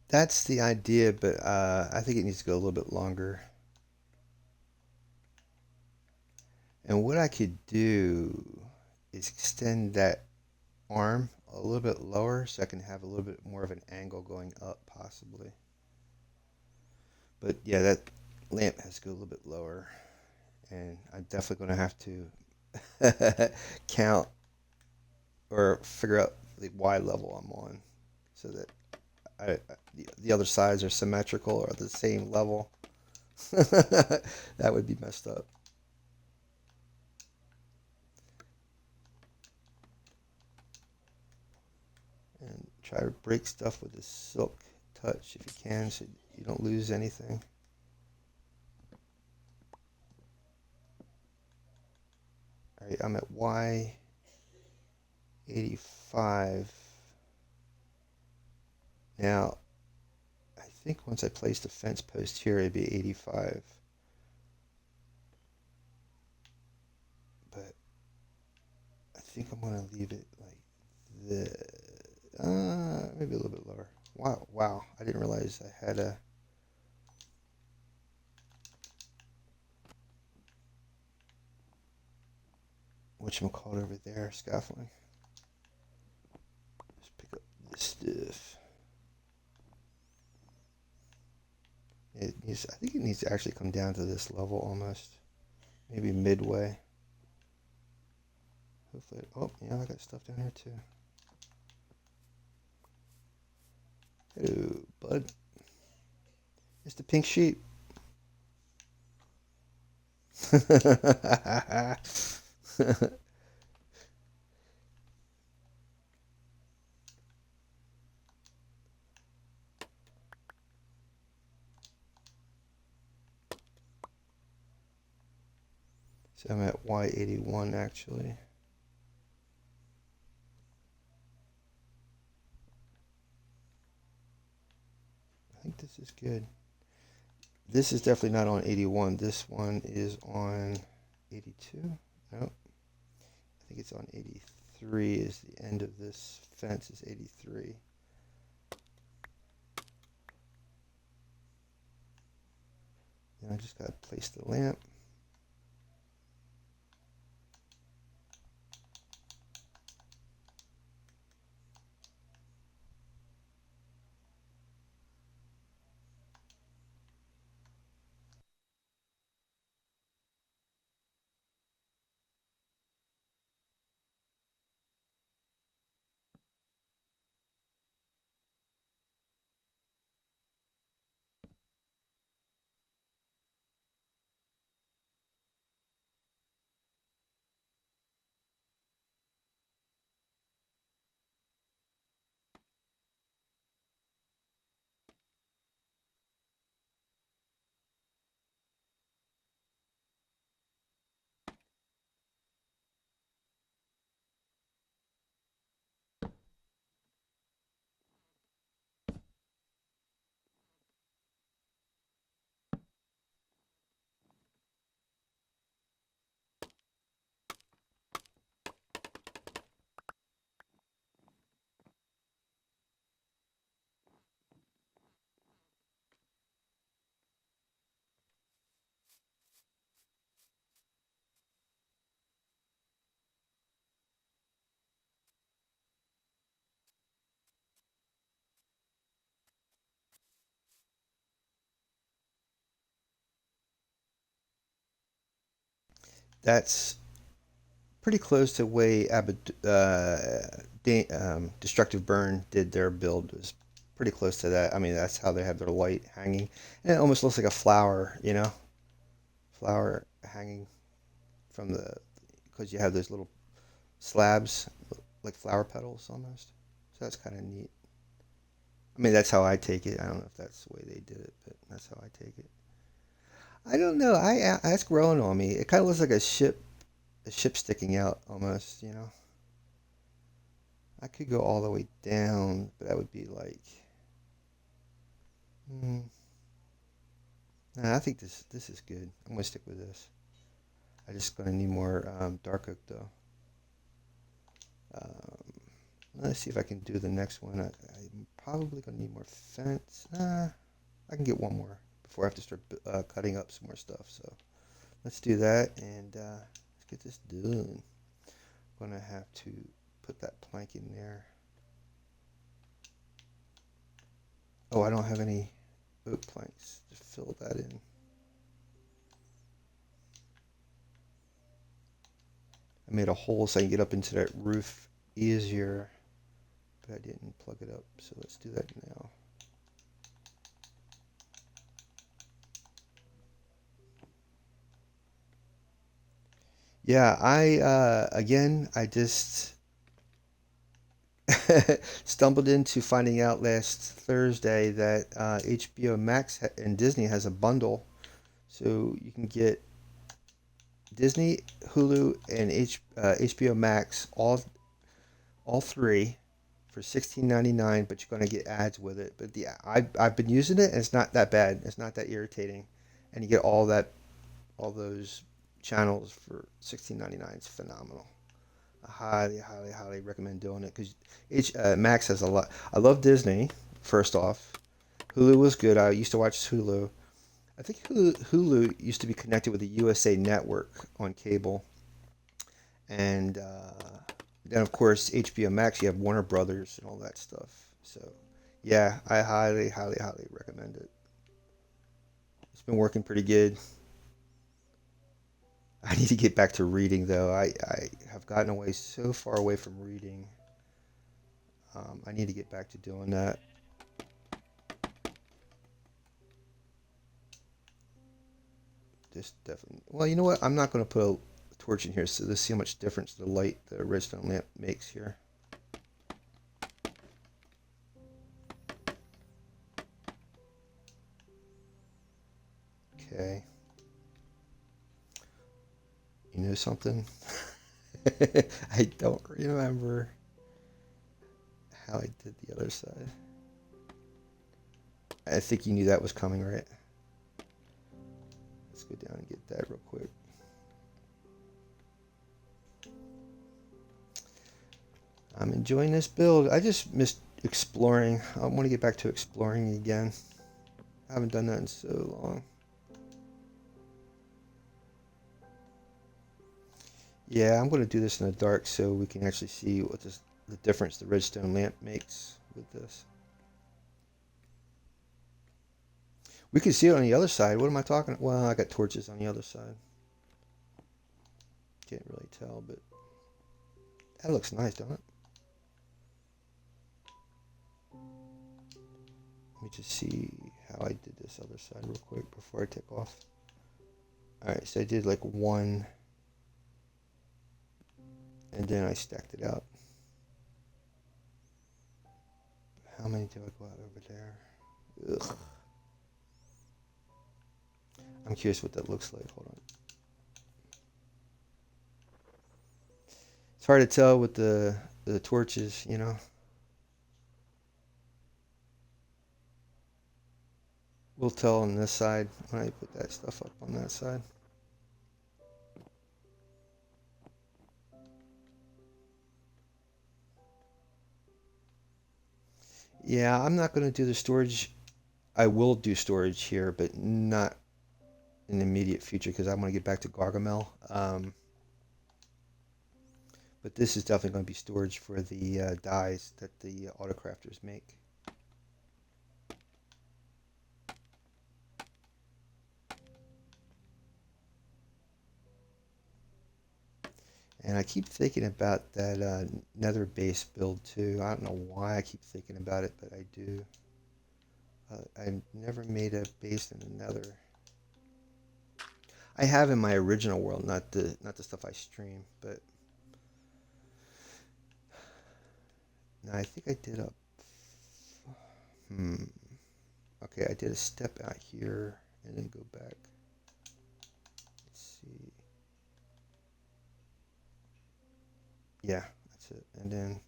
That's the idea, but I think it needs to go a little bit longer. And what I could do is extend that arm a little bit lower so I can have a little bit more of an angle going up possibly. But yeah, that lamp has to go a little bit lower. And I'm definitely going to have to count or figure out the Y level I'm on so that the other sides are symmetrical or the same level. That would be messed up. And try to break stuff with a silk touch if you can so you don't lose anything. All right, I'm at Y85. Now, I think once I place the fence post here, it'd be 85. But I think I'm going to leave it like this. Maybe a little bit lower. Wow. I didn't realize I had a whatchamacallit over there, scaffolding. Let's pick up this stuff. I think it needs to actually come down to this level almost. Maybe midway. Hopefully, oh, yeah, I got stuff down here too. Hello, bud. It's the pink sheep. So I'm at Y81 actually. I think this is good. This is definitely not on 81. This one is on 82. Nope. I think it's on 83 is the end of this fence is 83. Then I just got to place the lamp. That's pretty close to way Destructive Burn did their build. It was pretty close to that. I mean, that's how they have their light hanging. And it almost looks like a flower, flower hanging from because you have those little slabs, like flower petals almost. So that's kind of neat. I mean, that's how I take it. I don't know if that's the way they did it, but that's how I take it. I don't know. That's growing on me. It kind of looks like a ship sticking out almost. I could go all the way down, but that would be like, mm, nah, I think this is good. I'm gonna stick with this. I just gonna need more dark oak though. Um, Let's see if I can do the next one. I'm probably going to need more fence. I can get one more before I have to start cutting up some more stuff. So let's do that, and let's get this done. I'm going to have to put that plank in there. Oh, I don't have any oak planks. Just fill that in. I made a hole so I can get up into that roof easier, but I didn't plug it up, so let's do that now. Yeah, I just stumbled into finding out last Thursday that HBO Max and Disney has a bundle, so you can get Disney, Hulu, and HBO Max all three for $16.99, but you're going to get ads with it. But I've been using it, and it's not that bad. It's not that irritating, and you get all those channels for $16.99. It's phenomenal. I highly recommend doing it because Max has a lot. I love Disney. First off, Hulu was good. I used to watch Hulu. I think Hulu used to be connected with the USA Network on cable, and then of course HBO Max. You have Warner Brothers and all that stuff. So yeah, I highly recommend it. It's been working pretty good. I need to get back to reading though. I have gotten away so far away from reading. I need to get back to doing that. Just definitely. Well, you know what? I'm not going to put a torch in here so let's see how much difference the light, the redstone lamp makes here. Okay. You know something? I don't remember how I did the other side. I think you knew that was coming, right? Let's go down and get that real quick. I'm enjoying this build. I just missed exploring. I want to get back to exploring again. I haven't done that in so long. Yeah, I'm going to do this in the dark so we can actually see what the difference the redstone lamp makes with this. We can see it on the other side. What am I talking? Well, I got torches on the other side. Can't really tell, but that looks nice, don't it? Let me just see how I did this other side real quick before I take off. Alright, so I did like one, and then I stacked it out. How many do I go out over there? Ugh. I'm curious what that looks like. Hold on. It's hard to tell with the torches, you know. We'll tell on this side when I put that stuff up on that side. Yeah, I'm not going to do the storage. I will do storage here, but not in the immediate future because I want to get back to Gargamel. But this is definitely going to be storage for the dyes that the autocrafters make. And I keep thinking about that nether base build too. I don't know why I keep thinking about it, but I do. I've never made a base in the nether. I have in my original world, not the stuff I stream, but no, I think I did a. Okay, I did a step out here and then go back. Let's see. Yeah, that's it. And then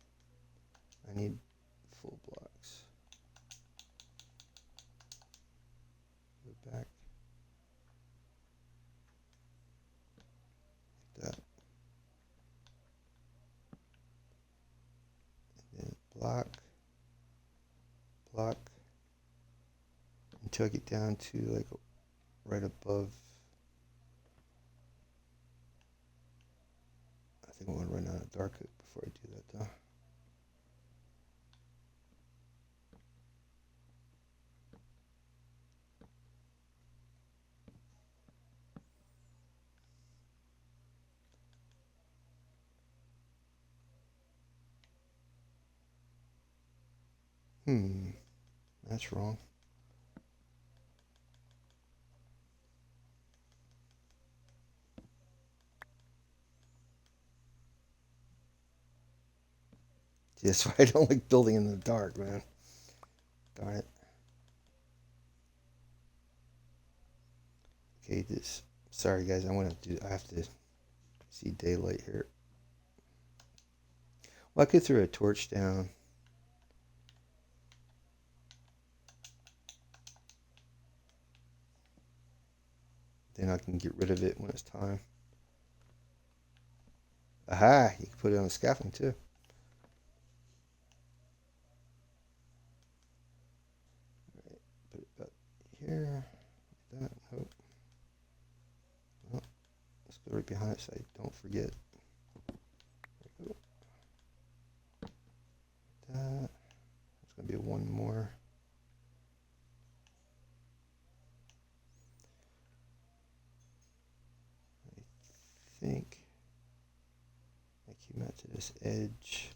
I need full blocks. Go back. Like that. And block, block, until I get down to like right above. I think I want to run out of dark before I do that though. That's wrong. See, that's why I don't like building in the dark, man. Darn it. Okay, this. Sorry, guys. I have to see daylight here. Well, I could throw a torch down. Then I can get rid of it when it's time. Aha! You can put it on the scaffolding too. Right, put it about here. That. Nope. Well, let's go right behind it so I don't forget. There we go. That. It's gonna be one more. I think I came out to this edge.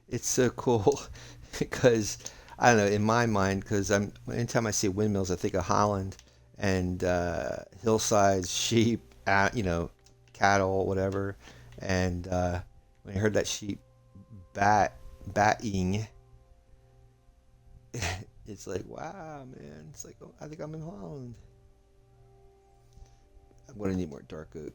It's so cool because I don't know, in my mind, because anytime I see windmills, I think of Holland and hillsides, sheep, cattle, whatever. And when I heard that sheep bat batting, it's like, wow, man. It's like, oh, I think I'm in Holland. I'm gonna need more dark oak.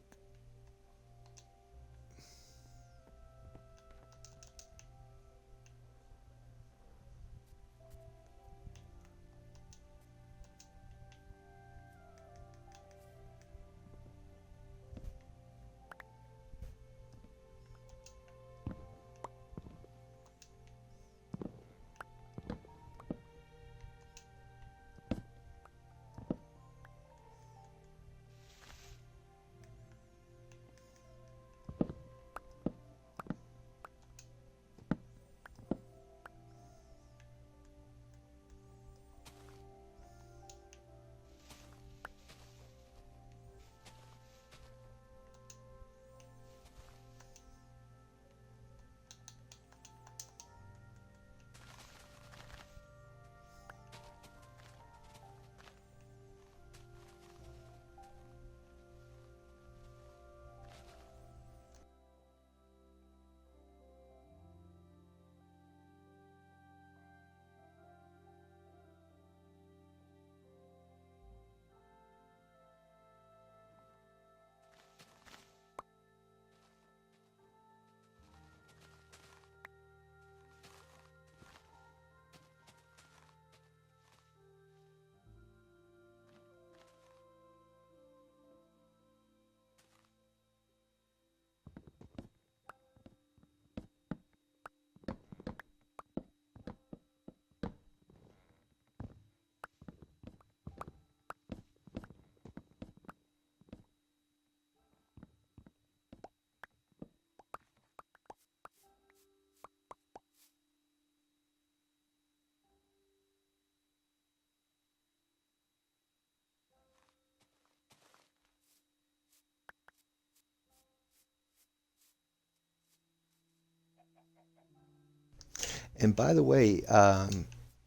And by the way,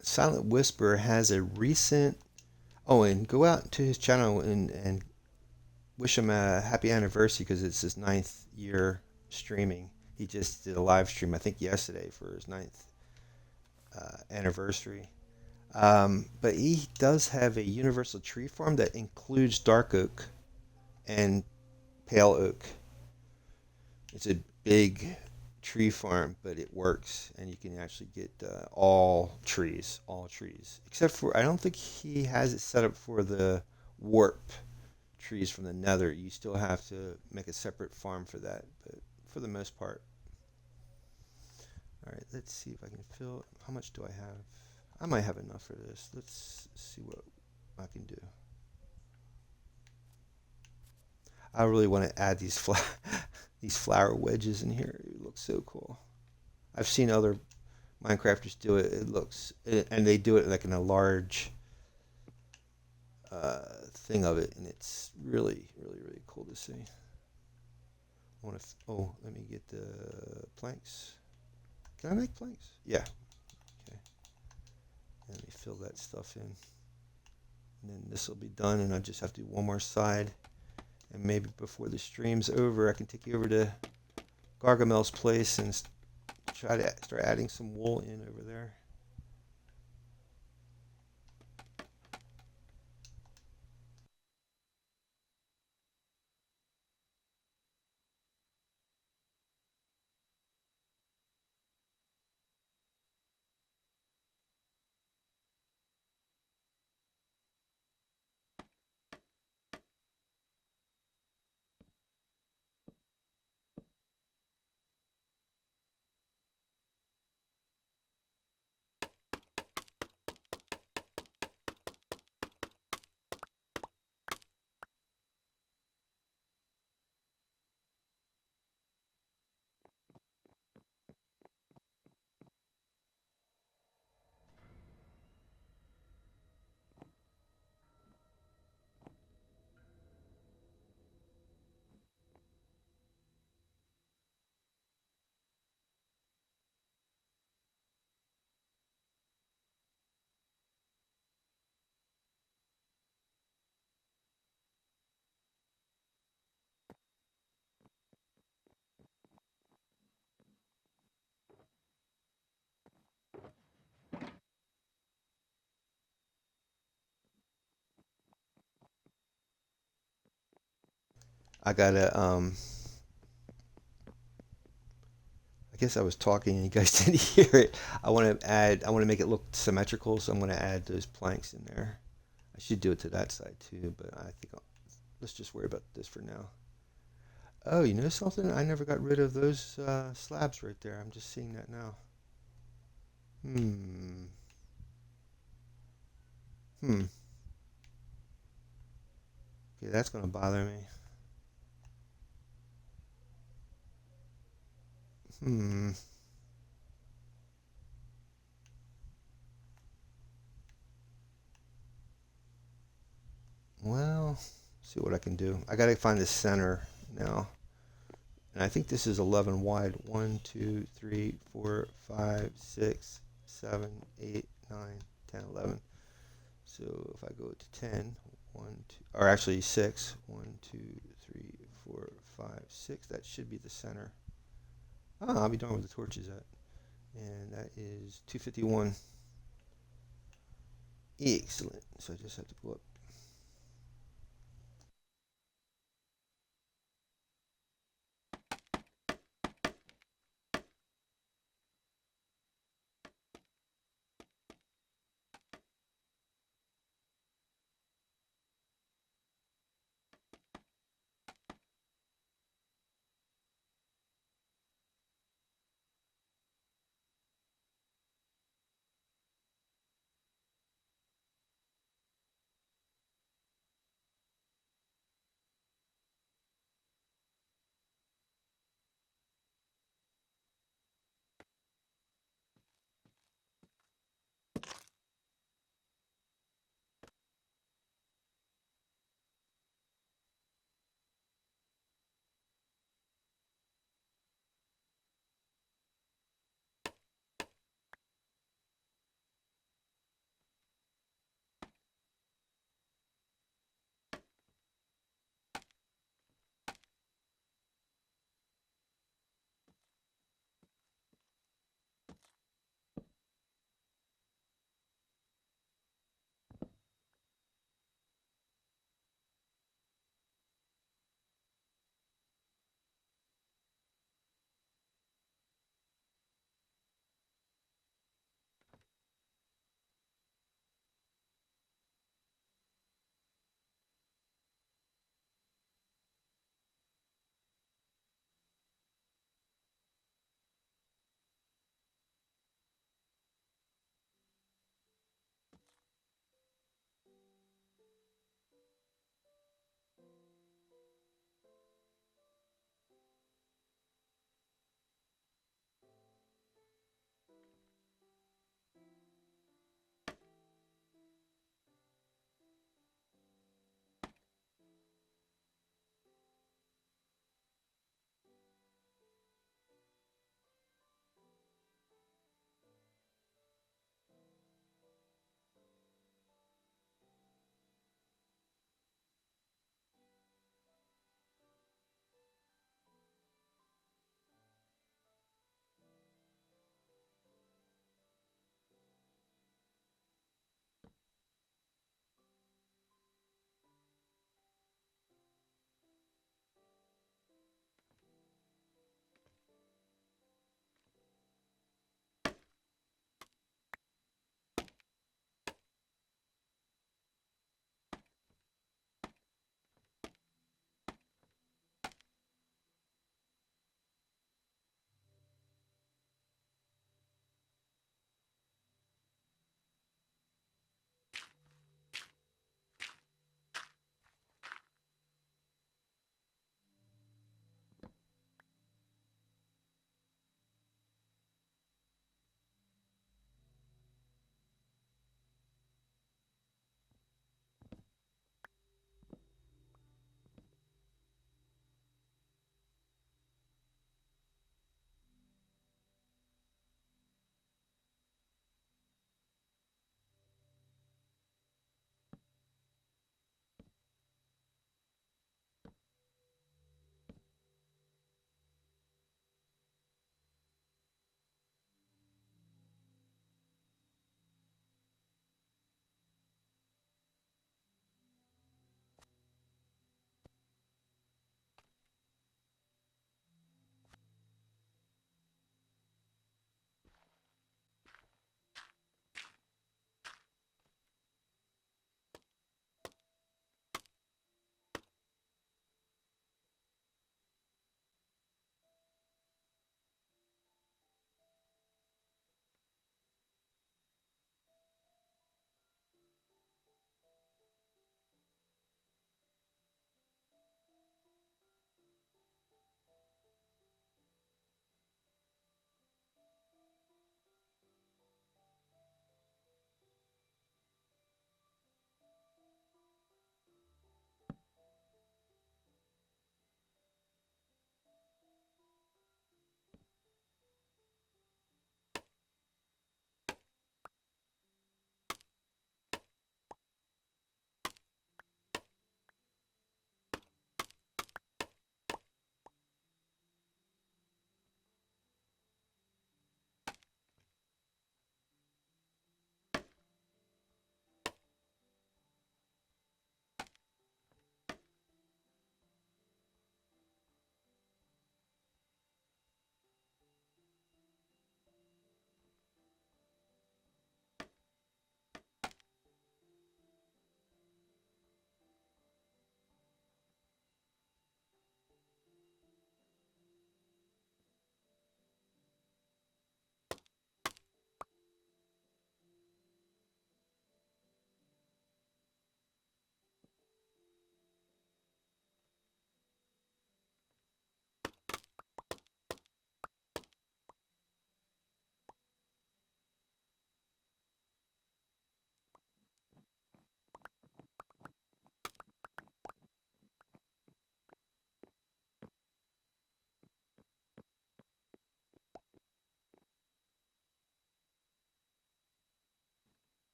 Silent Whisper has a recent. Oh, and go out to his channel and wish him a happy anniversary because it's his ninth year streaming. He just did a live stream, I think yesterday, for his ninth anniversary. But he does have a universal tree farm that includes dark oak and pale oak. It's a big tree farm, but it works, and you can actually get all trees, except for I don't think he has it set up for the warp trees from the nether. You still have to make a separate farm for that, but for the most part. All right, let's see if I can fill. How much do I have? I might have enough for this. Let's see what I can do. I really want to add these these flower wedges in here. It looks so cool. I've seen other Minecrafters do it. And they do it like in a large thing of it, and it's really, really, really cool to see. Oh, let me get the planks. Can I make planks? Yeah. Okay. Let me fill that stuff in, and then this will be done, and I just have to do one more side, and maybe before the stream's over, I can take you over to Gargamel's place and try to start adding some wool in over there. I gotta I guess I was talking and you guys didn't hear it. I want to make it look symmetrical, so I'm going to add those planks in there. I should do it to that side too, but let's just worry about this for now. Oh, you know something? I never got rid of those slabs right there. I'm just seeing that now. Hmm. Hmm. Okay, that's going to bother me. Hmm. Well, see what I can do. I got to find the center now. And I think this is 11 wide. 1, 2, 3, 4, 5, 6, 7, 8, 9, 10, 11. So if I go to 10, 1, 2, or actually 6, 1, 2, 3, 4, 5, 6, that should be the center. Ah, I'll be done with the torches at. And that is 251. Excellent. So I just have to go up.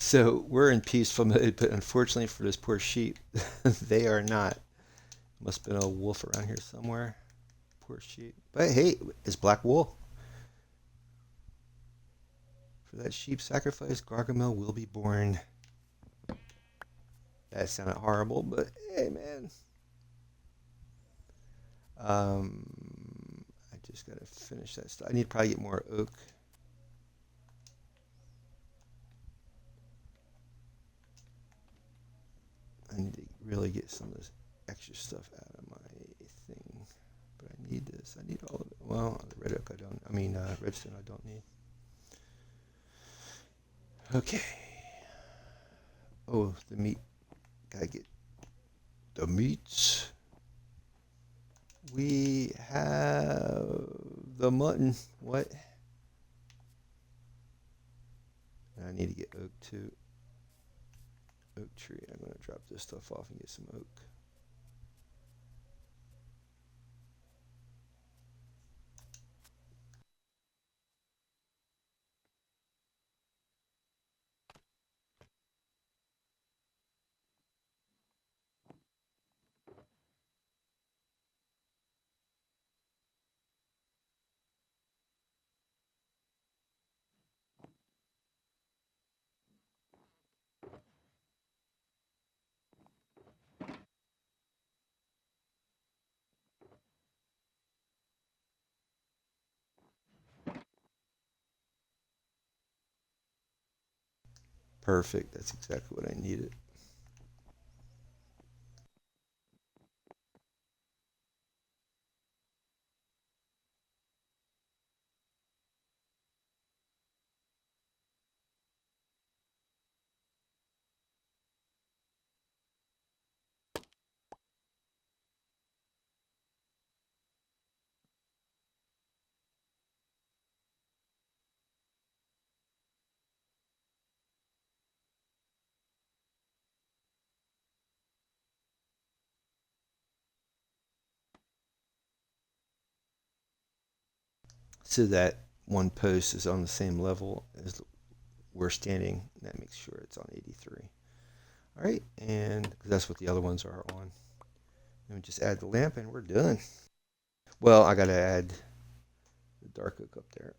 So we're in peaceful mode, but unfortunately for those poor sheep, they are not. Must have been a wolf around here somewhere. Poor sheep. But hey, it's black wool. For that sheep sacrifice, Gargamel will be born. That sounded horrible, but hey, man. Um, I just gotta finish that stuff. I need to probably get more oak. I need to really get some of this extra stuff out of my thing. But I need this. I need all of it. Well, the red oak I don't. I mean, redstone I don't need. Okay. Oh, the meat. Gotta get the meats. We have the mutton. What? I need to get oak too. Oak tree. I'm gonna drop this stuff off and get some oak. Perfect. That's exactly what I needed. So that one post is on the same level as we're standing. That makes sure it's on 83. All right, and because that's what the other ones are on. And we just add the lamp and we're done. Well, I gotta add the dark oak up there.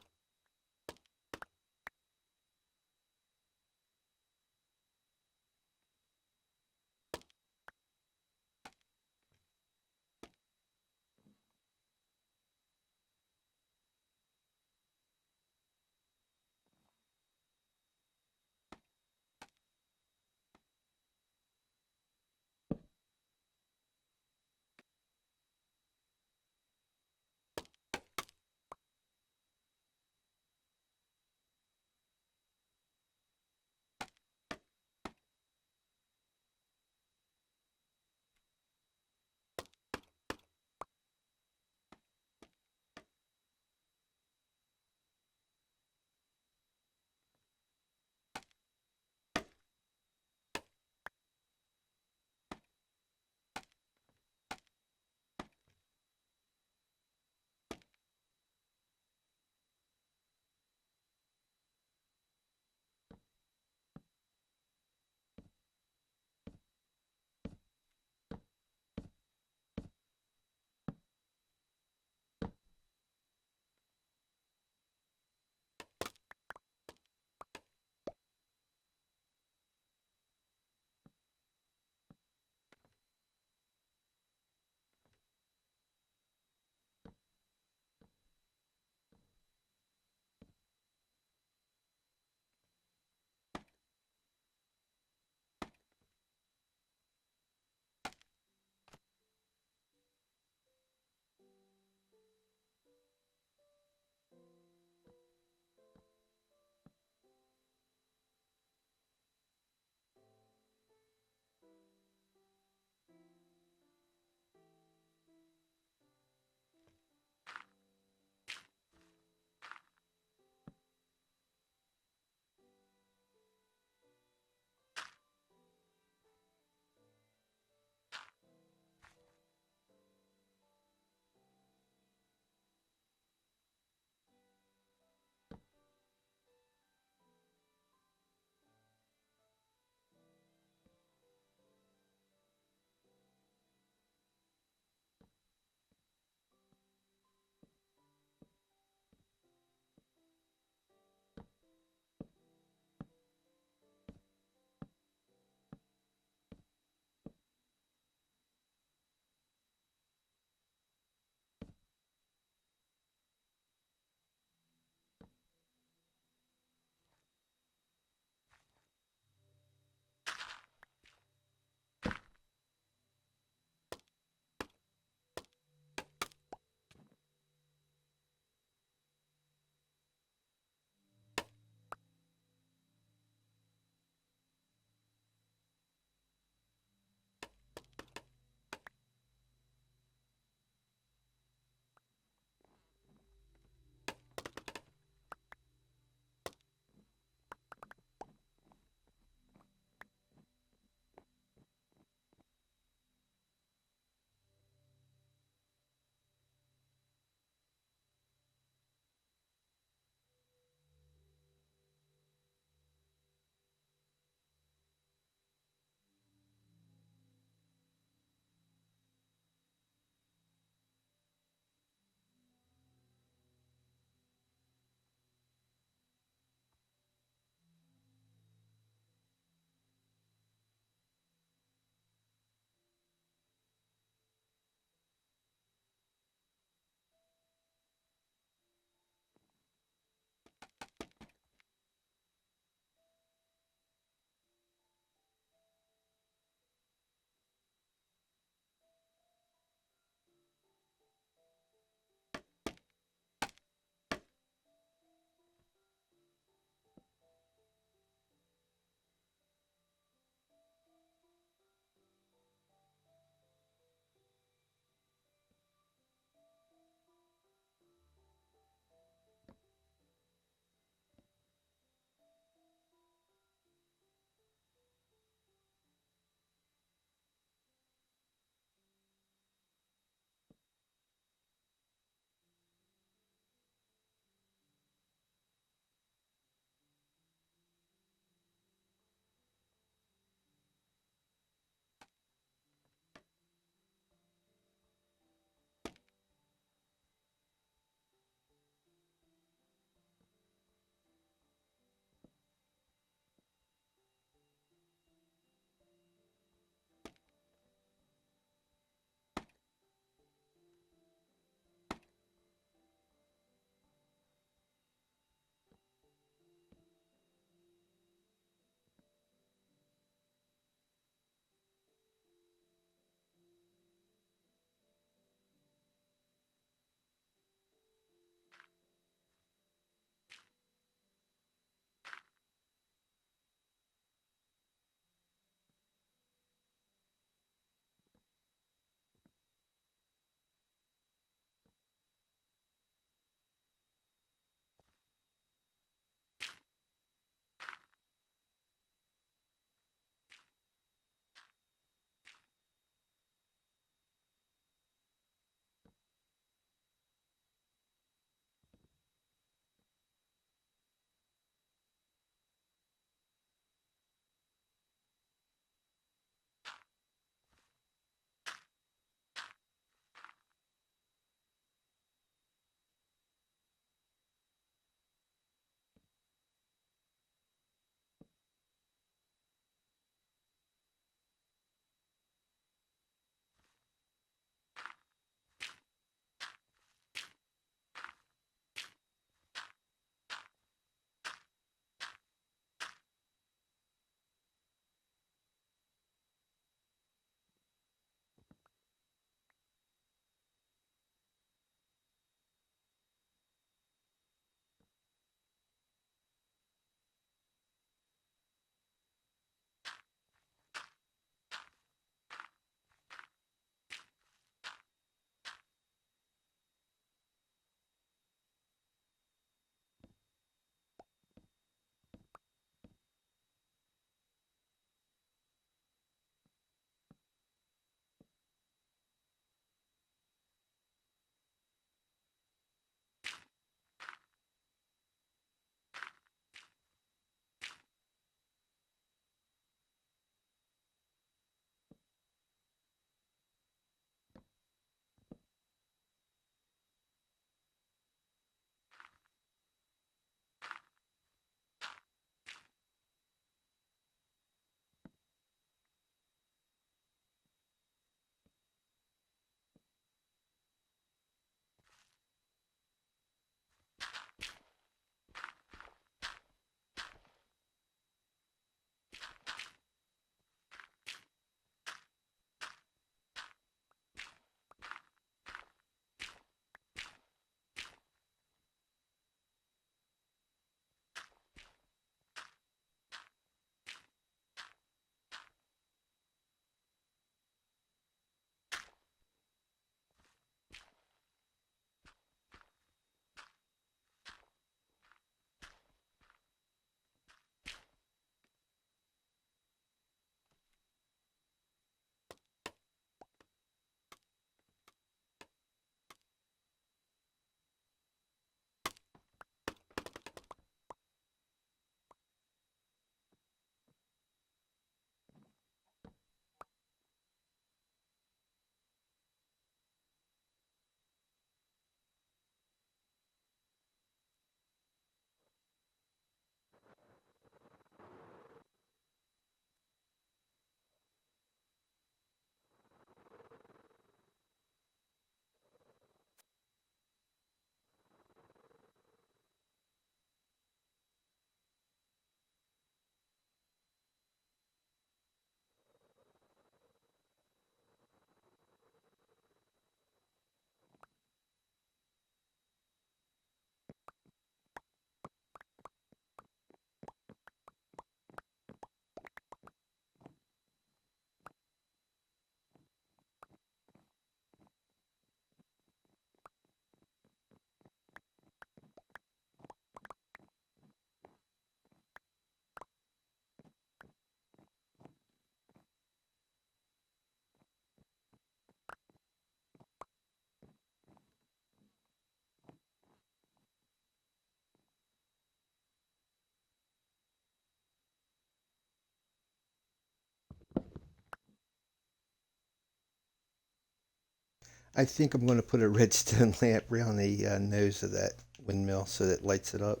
I think I'm going to put a redstone lamp around the nose of that windmill so that it lights it up.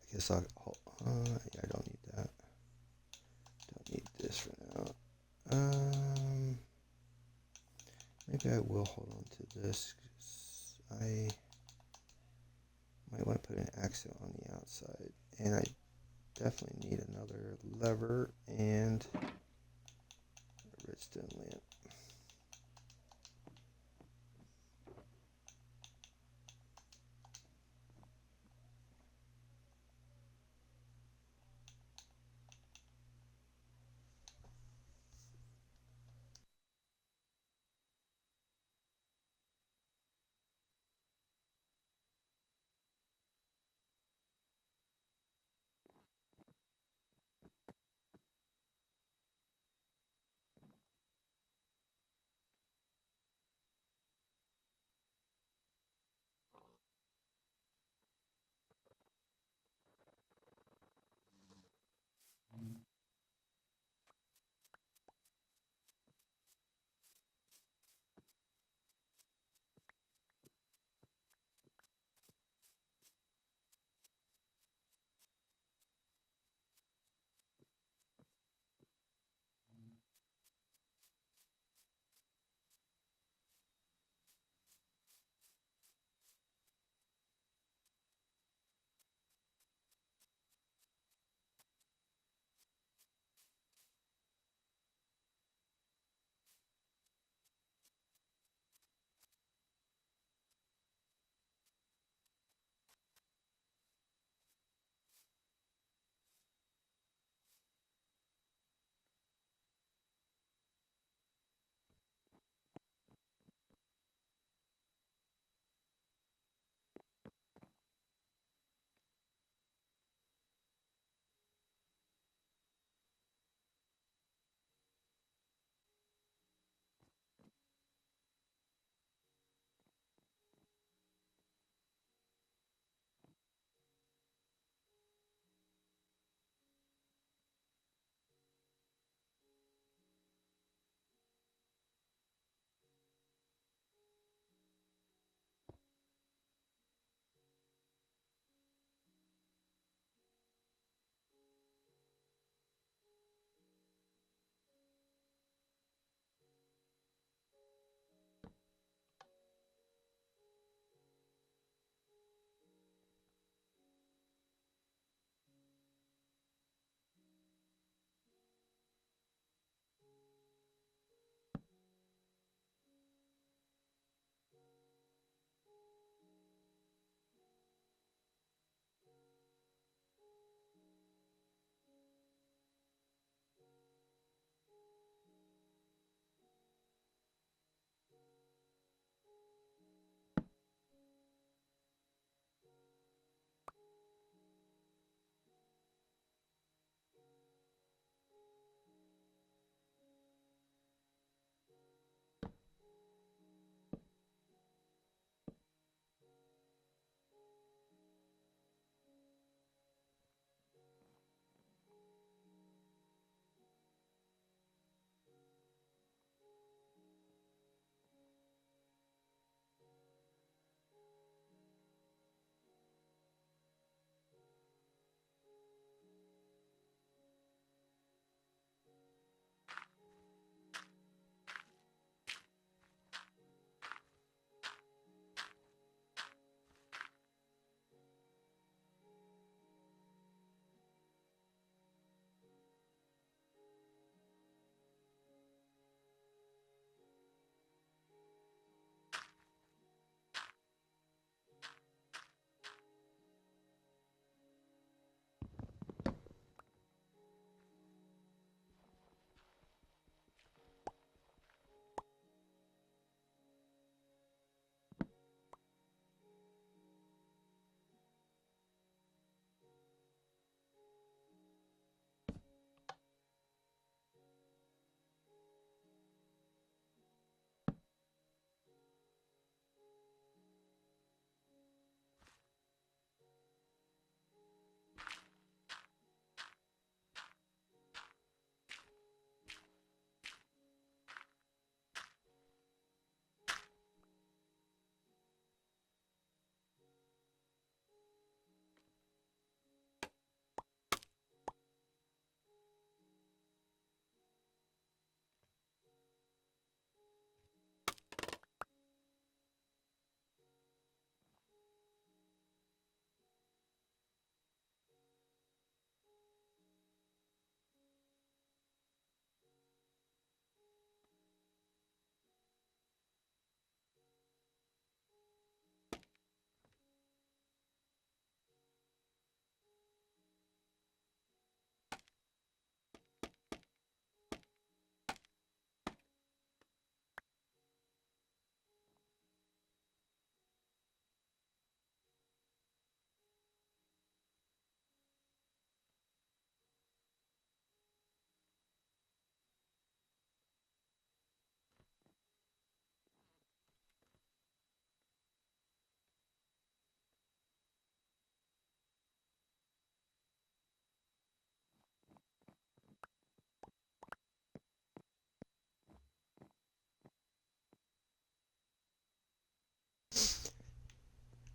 I guess yeah, I don't need that. Don't need this for now. Um, Maybe I will hold on to this. 'Cause I might want to put an accent on the outside. And I definitely need another lever and a redstone lamp.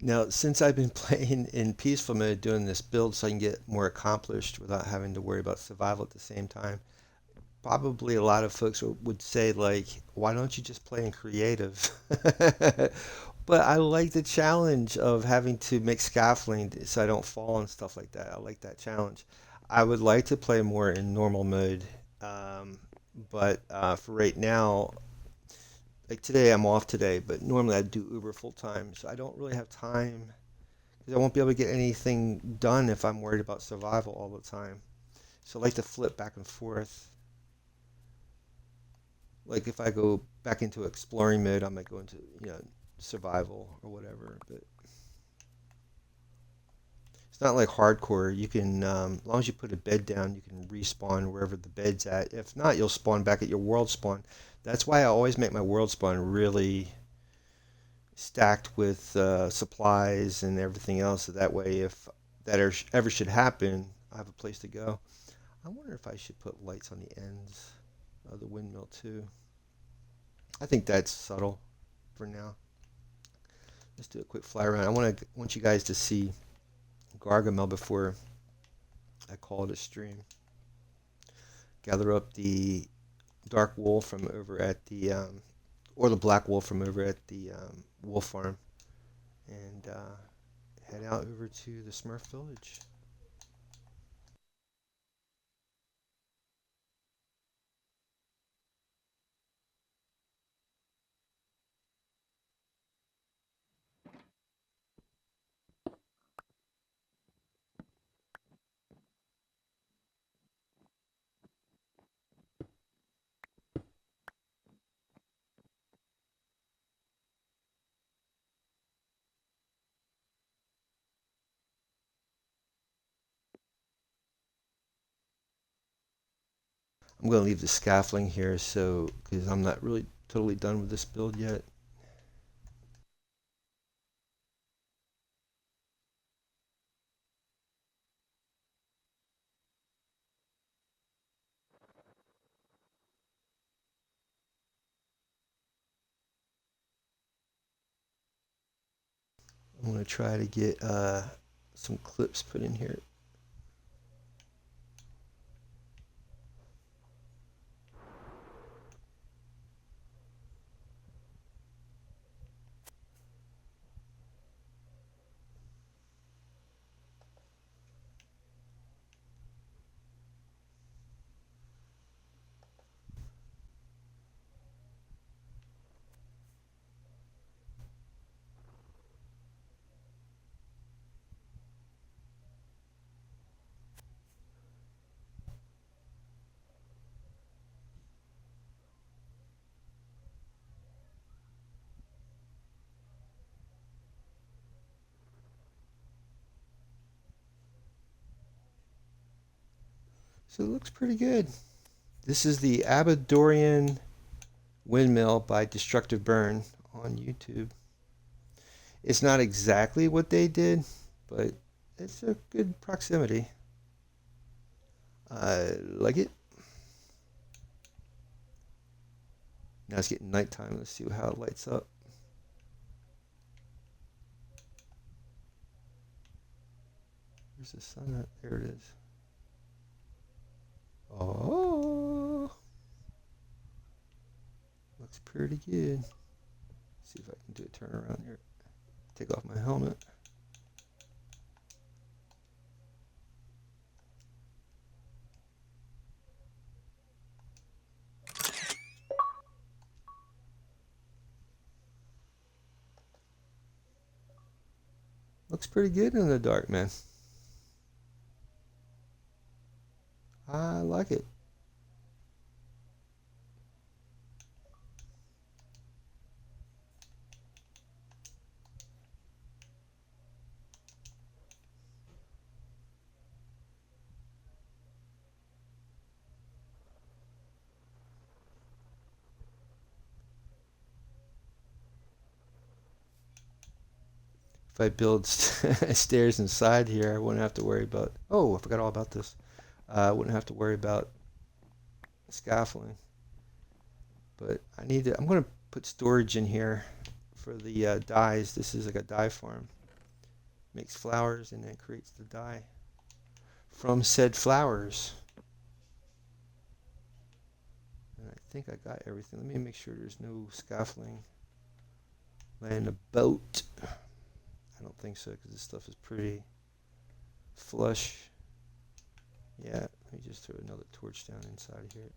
Now, since I've been playing in peaceful mode, doing this build so I can get more accomplished without having to worry about survival at the same time, probably a lot of folks would say like, why don't you just play in creative? But I like the challenge of having to make scaffolding so I don't fall and stuff like that. I like that challenge. I would like to play more in normal mode, um, but for right now, like today I'm off today, but normally I do Uber full time, so I don't really have time because I won't be able to get anything done if I'm worried about survival all the time. So I like to flip back and forth. Like if I go back into exploring mode, I might go into, survival or whatever. But it's not like hardcore. You can, as long as you put a bed down, you can respawn wherever the bed's at. If not, you'll spawn back at your world spawn. That's why I always make my world spawn really stacked with supplies and everything else. So that way, if that ever should happen, I have a place to go. I wonder if I should put lights on the ends of the windmill too. I think that's subtle for now. Let's do a quick fly around. I want you guys to see Gargamel before I call it a stream. Gather up the dark wool from over at the or the black wool from over at the wool farm, and head out over to the Smurf Village. I'm going to leave the scaffolding here so because I'm not really totally done with this build yet. I'm going to try to get some clips put in here. So it looks pretty good. This is the Aberdorian Windmill by Destructive Burn on YouTube. It's not exactly what they did, but it's a good proximity. I like it. Now it's getting nighttime. Let's see how it lights up. Where's the sun at? There it is. Oh, looks pretty good. See if I can do a turn around here. Take off my helmet. Looks pretty good in the dark, man. I like it. If I build stairs inside here, I wouldn't have to worry about. Oh, I forgot all about this. I wouldn't have to worry about scaffolding. But I need to. I'm going to put storage in here for the dyes. This is like a dye farm. makes flowers and then creates the dye from said flowers. And I think I got everything. Let me make sure there's no scuffling laying about. I don't think so because this stuff is pretty flush. Yeah, let me just throw another torch down inside here.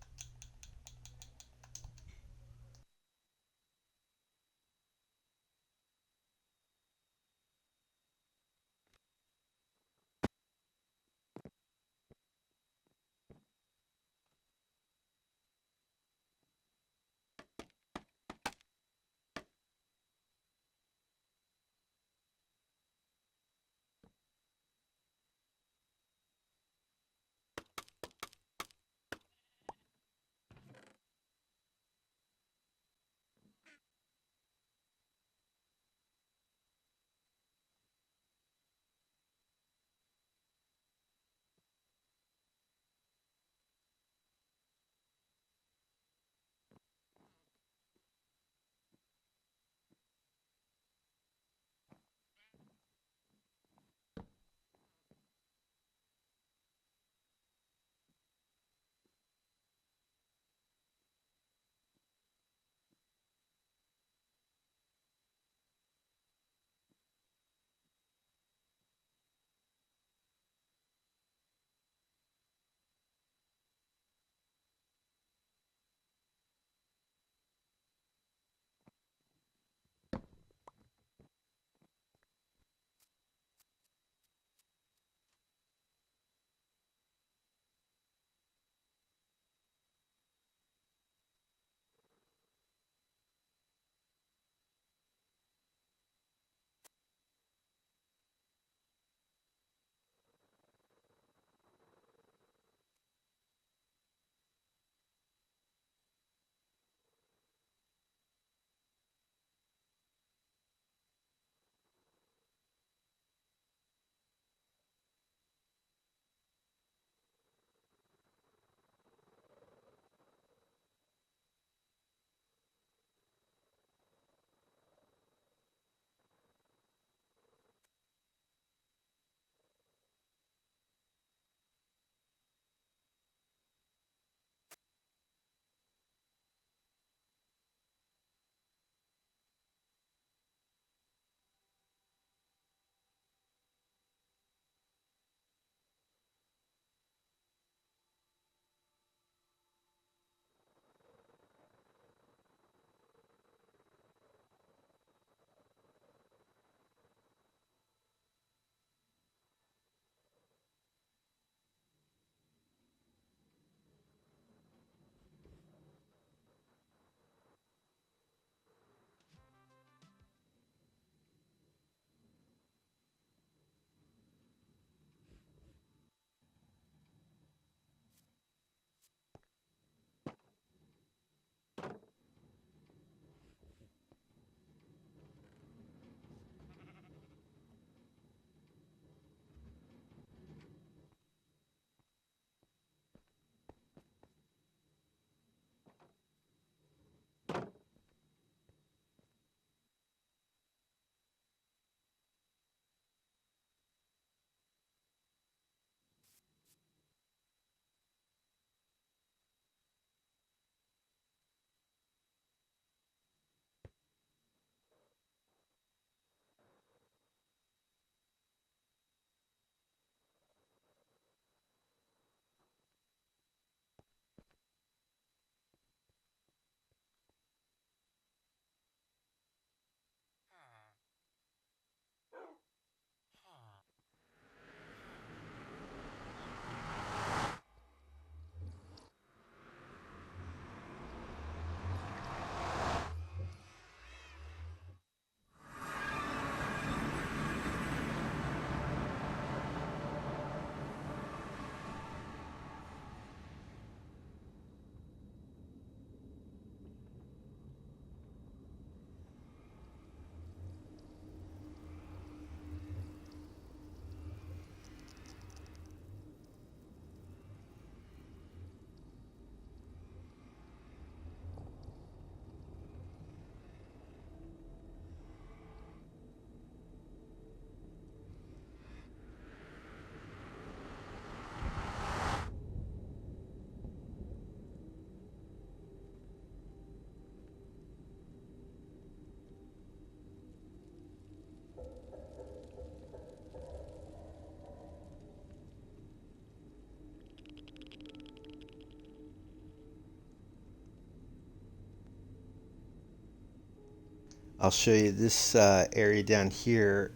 I'll show you this area down here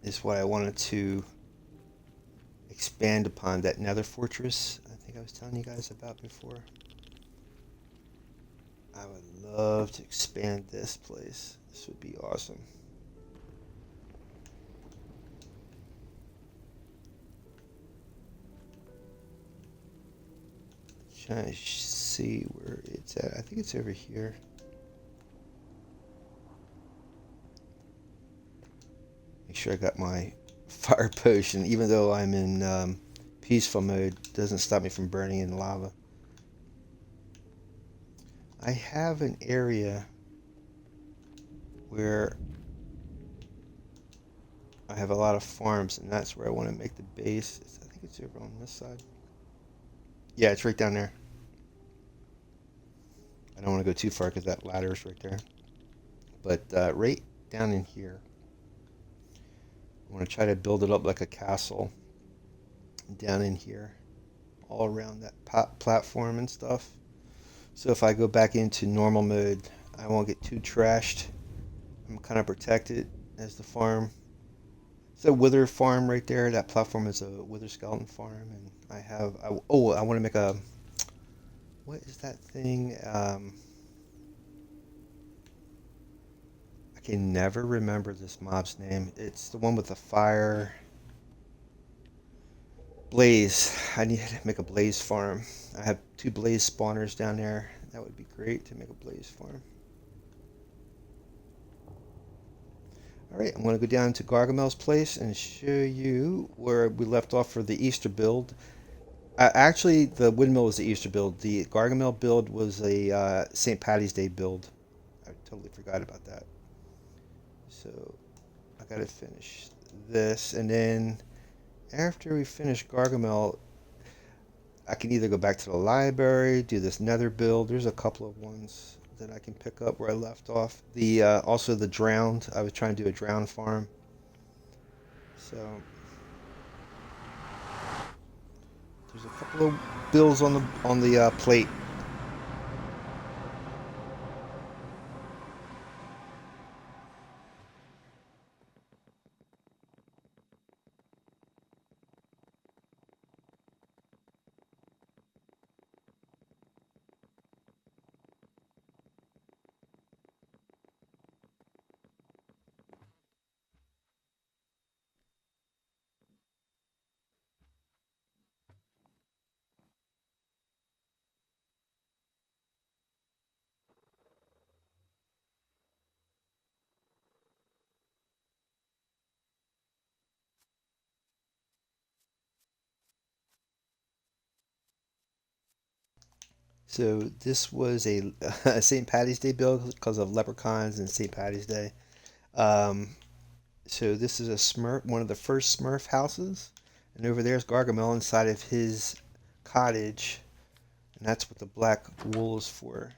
is what I wanted to expand upon, that nether fortress I think I was telling you guys about before. I would love to expand this place. This would be awesome. Trying to see where it's at. I think it's over here. Make sure I got my fire potion, even though I'm in peaceful mode, doesn't stop me from burning in lava. I have an area where I have a lot of farms, and that's where I want to make the base. I think it's over on this side. Yeah, it's right down there. I don't want to go too far because that ladder is right there. But right down in here, I want to try to build it up like a castle down in here, all around that platform and stuff. So if I go back into normal mode, I won't get too trashed. I'm kind of protected as the farm. It's a wither farm right there. That platform is a wither skeleton farm, and I want to make a, what is that thing? I can never remember this mob's name. It's the one with the fire. Blaze. I need to make a blaze farm. I have 2 blaze spawners down there. That would be great to make a blaze farm. Alright, I'm going to go down to Gargamel's place and show you where we left off for the Easter build. Actually, the Windmill was the Easter build. The Gargamel build was a St. Patty's Day build. I totally forgot about that. So, I gotta finish this, and then after we finish Gargamel, I can either go back to the library, do this nether build. There's a couple of ones that I can pick up where I left off. The also the drowned. I was trying to do a drowned farm. So there's a couple of builds on the plate. So this was a St. Patty's Day build because of leprechauns and St. Patty's Day. Um, so this is a Smurf, one of the first Smurf houses, and over there's Gargamel inside of his cottage, and that's what the black wool is for.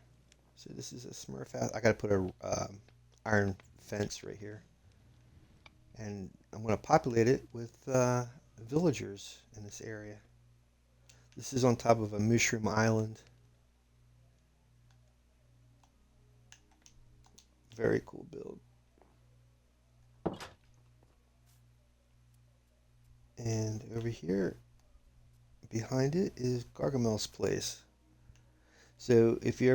So this is a Smurf house. I gotta put a iron fence right here, and I'm gonna populate it with villagers in this area. This is on top of a mushroom island. Very cool build. And over here, behind it is Gargamel's place. So if you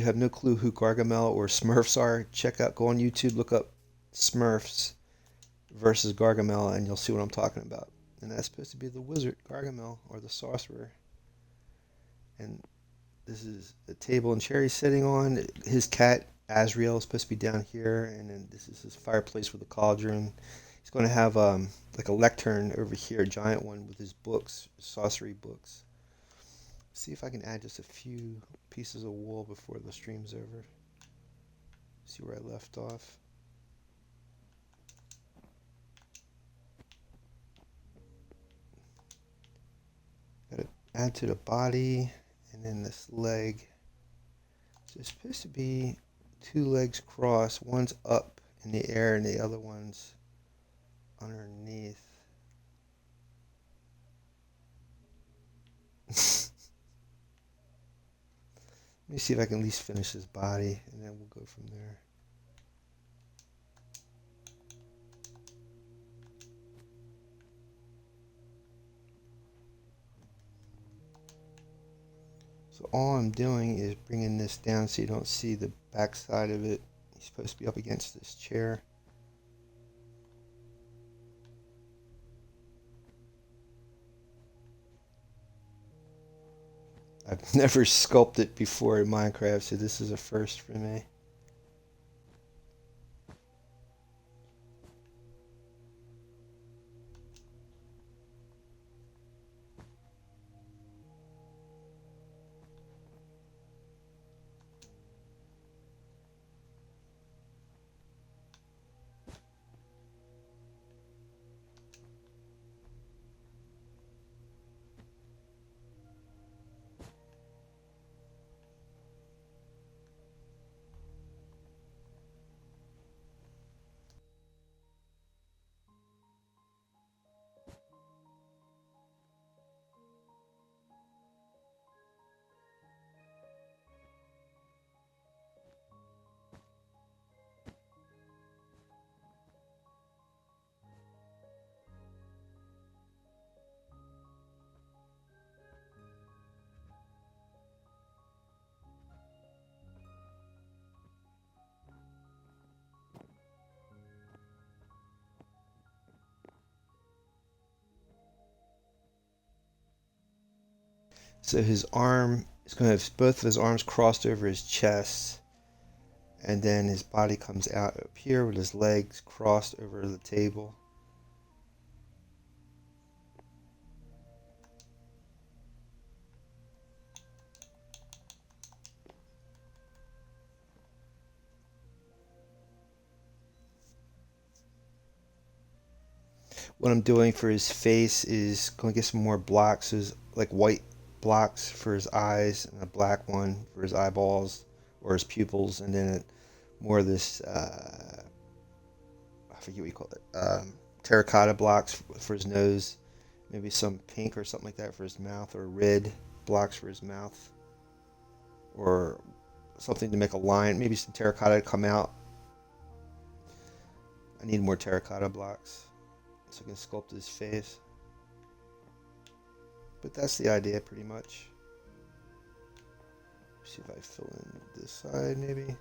have no clue who Gargamel or Smurfs are, go on YouTube, look up Smurfs versus Gargamel, and you'll see what I'm talking about. And that's supposed to be the wizard, Gargamel, or the sorcerer. And this is a table and chair he's sitting on. His cat, Azrael, is supposed to be down here. And then this is his fireplace with a cauldron. He's going to have like a lectern over here, a giant one with his books, sorcery books. See if I can add just a few pieces of wool before the stream's over. See where I left off. Gotta add to the body, and then this leg. So it's supposed to be 2 legs crossed. One's up in the air and the other one's underneath. Let me see if I can at least finish his body, and then we'll go from there. So all I'm doing is bringing this down so you don't see the back side of it. He's supposed to be up against this chair. I've never sculpted before in Minecraft, so this is a first for me. So his arm is going to have both of his arms crossed over his chest, and then his body comes out up here with his legs crossed over the table. What I'm doing for his face is going to get some more blocks, so like white blocks for his eyes and a black one for his eyeballs or his pupils, and then more of this I forget what you call it, terracotta blocks for his nose, maybe some pink or something like that for his mouth, or red blocks for his mouth, or something to make a line, maybe some terracotta to come out. I need more terracotta blocks so I can sculpt his face. But that's the idea pretty much. See if I fill in this side maybe.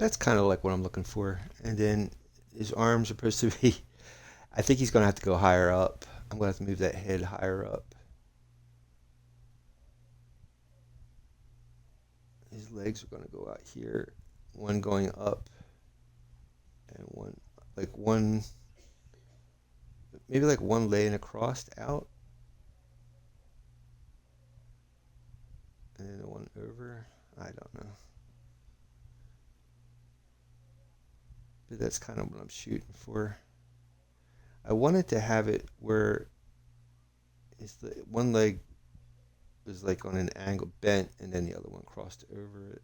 That's kind of like what I'm looking for. And then his arms are supposed to be, I think he's going to have to go higher up. I'm going to have to move that head higher up. His legs are going to go out here, one going up and one, like one, maybe like one laying across out, and then the one over. I don't know. But that's kind of what I'm shooting for. I wanted to have it where it's the one leg was like on an angle bent and then the other one crossed over it.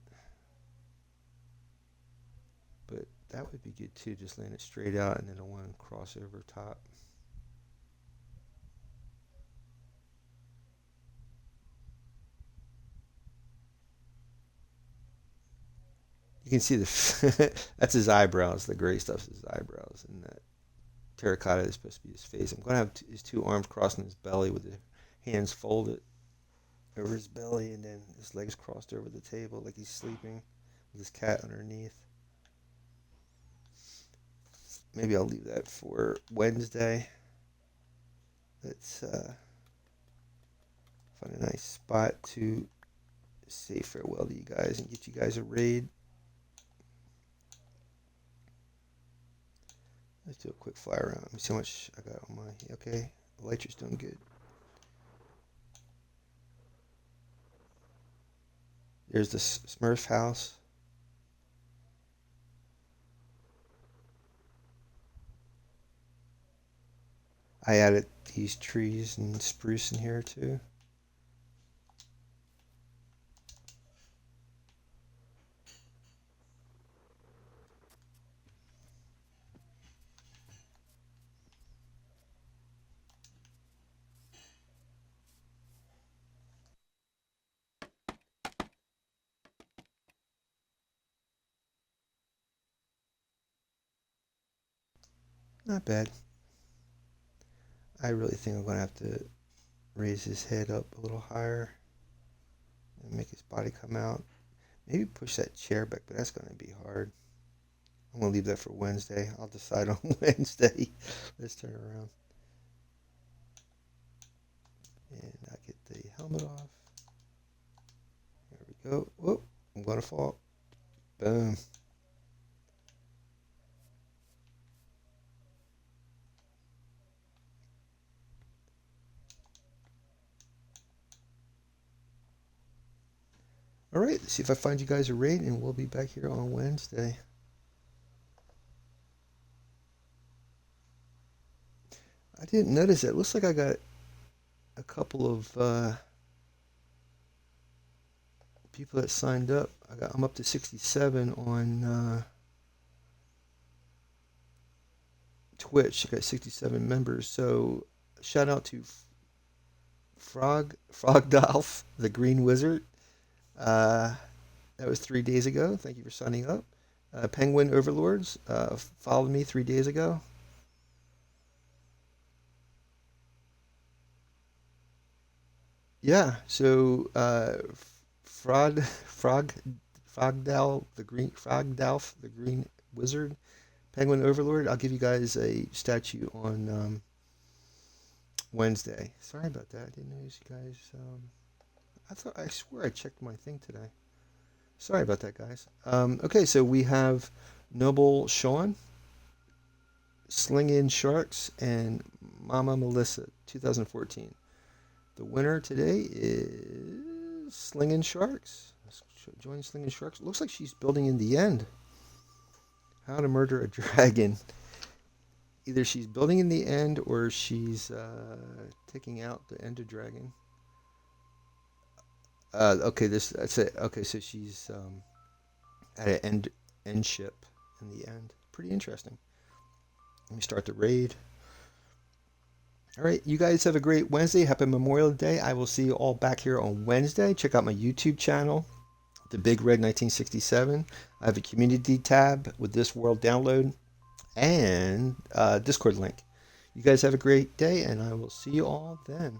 But that would be good too, just laying it straight out and then the one cross over top. You can see the that's his eyebrows. The gray stuff's his eyebrows, and that terracotta is supposed to be his face. I'm gonna have his two arms crossing his belly with the hands folded over his belly, and then his legs crossed over the table like he's sleeping with his cat underneath. Maybe I'll leave that for Wednesday. Let's find a nice spot to say farewell to you guys and get you guys a raid. Let's do a quick fly around. Let me see how much I got on my. Okay, Elytra's doing good. There's the Smurf house. I added these trees and spruce in here too. Not bad. I really think I'm going to have to raise his head up a little higher and make his body come out. Maybe push that chair back, but that's going to be hard. I'm going to leave that for Wednesday. I'll decide on Wednesday. Let's turn around. And I get the helmet off. There we go. Whoop, I'm going to fall. Boom. All right, let's see if I find you guys a raid, and we'll be back here on Wednesday. I didn't notice that. It looks like I got a couple of people that signed up. I'm up to 67 on Twitch. I got 67 members. So shout out to Frogdolph, the Green Wizard. That was 3 days ago. Thank you for signing up. Penguin Overlords followed me 3 days ago. Yeah, so Frogdalf, the Green Wizard, Penguin Overlord. I'll give you guys a statue on Wednesday. Sorry about that. I didn't notice you guys. I swear I checked my thing today. Sorry about that, guys. Okay, so we have Noble Sean, Slingin' Sharks, and Mama Melissa, 2014. The winner today is Slingin' Sharks. Let's join Slingin' Sharks. Looks like she's building in the end. How to Murder a Dragon. Either she's building in the end or she's taking out the Ender Dragon. Okay, that's it. Okay, so she's at an end ship in the end. Pretty interesting. Let me start the raid. All right, you guys have a great Wednesday. Happy Memorial Day. I will see you all back here on Wednesday. Check out my YouTube channel, The Big Red 1967. I have a community tab with this world download and Discord link. You guys have a great day, and I will see you all then.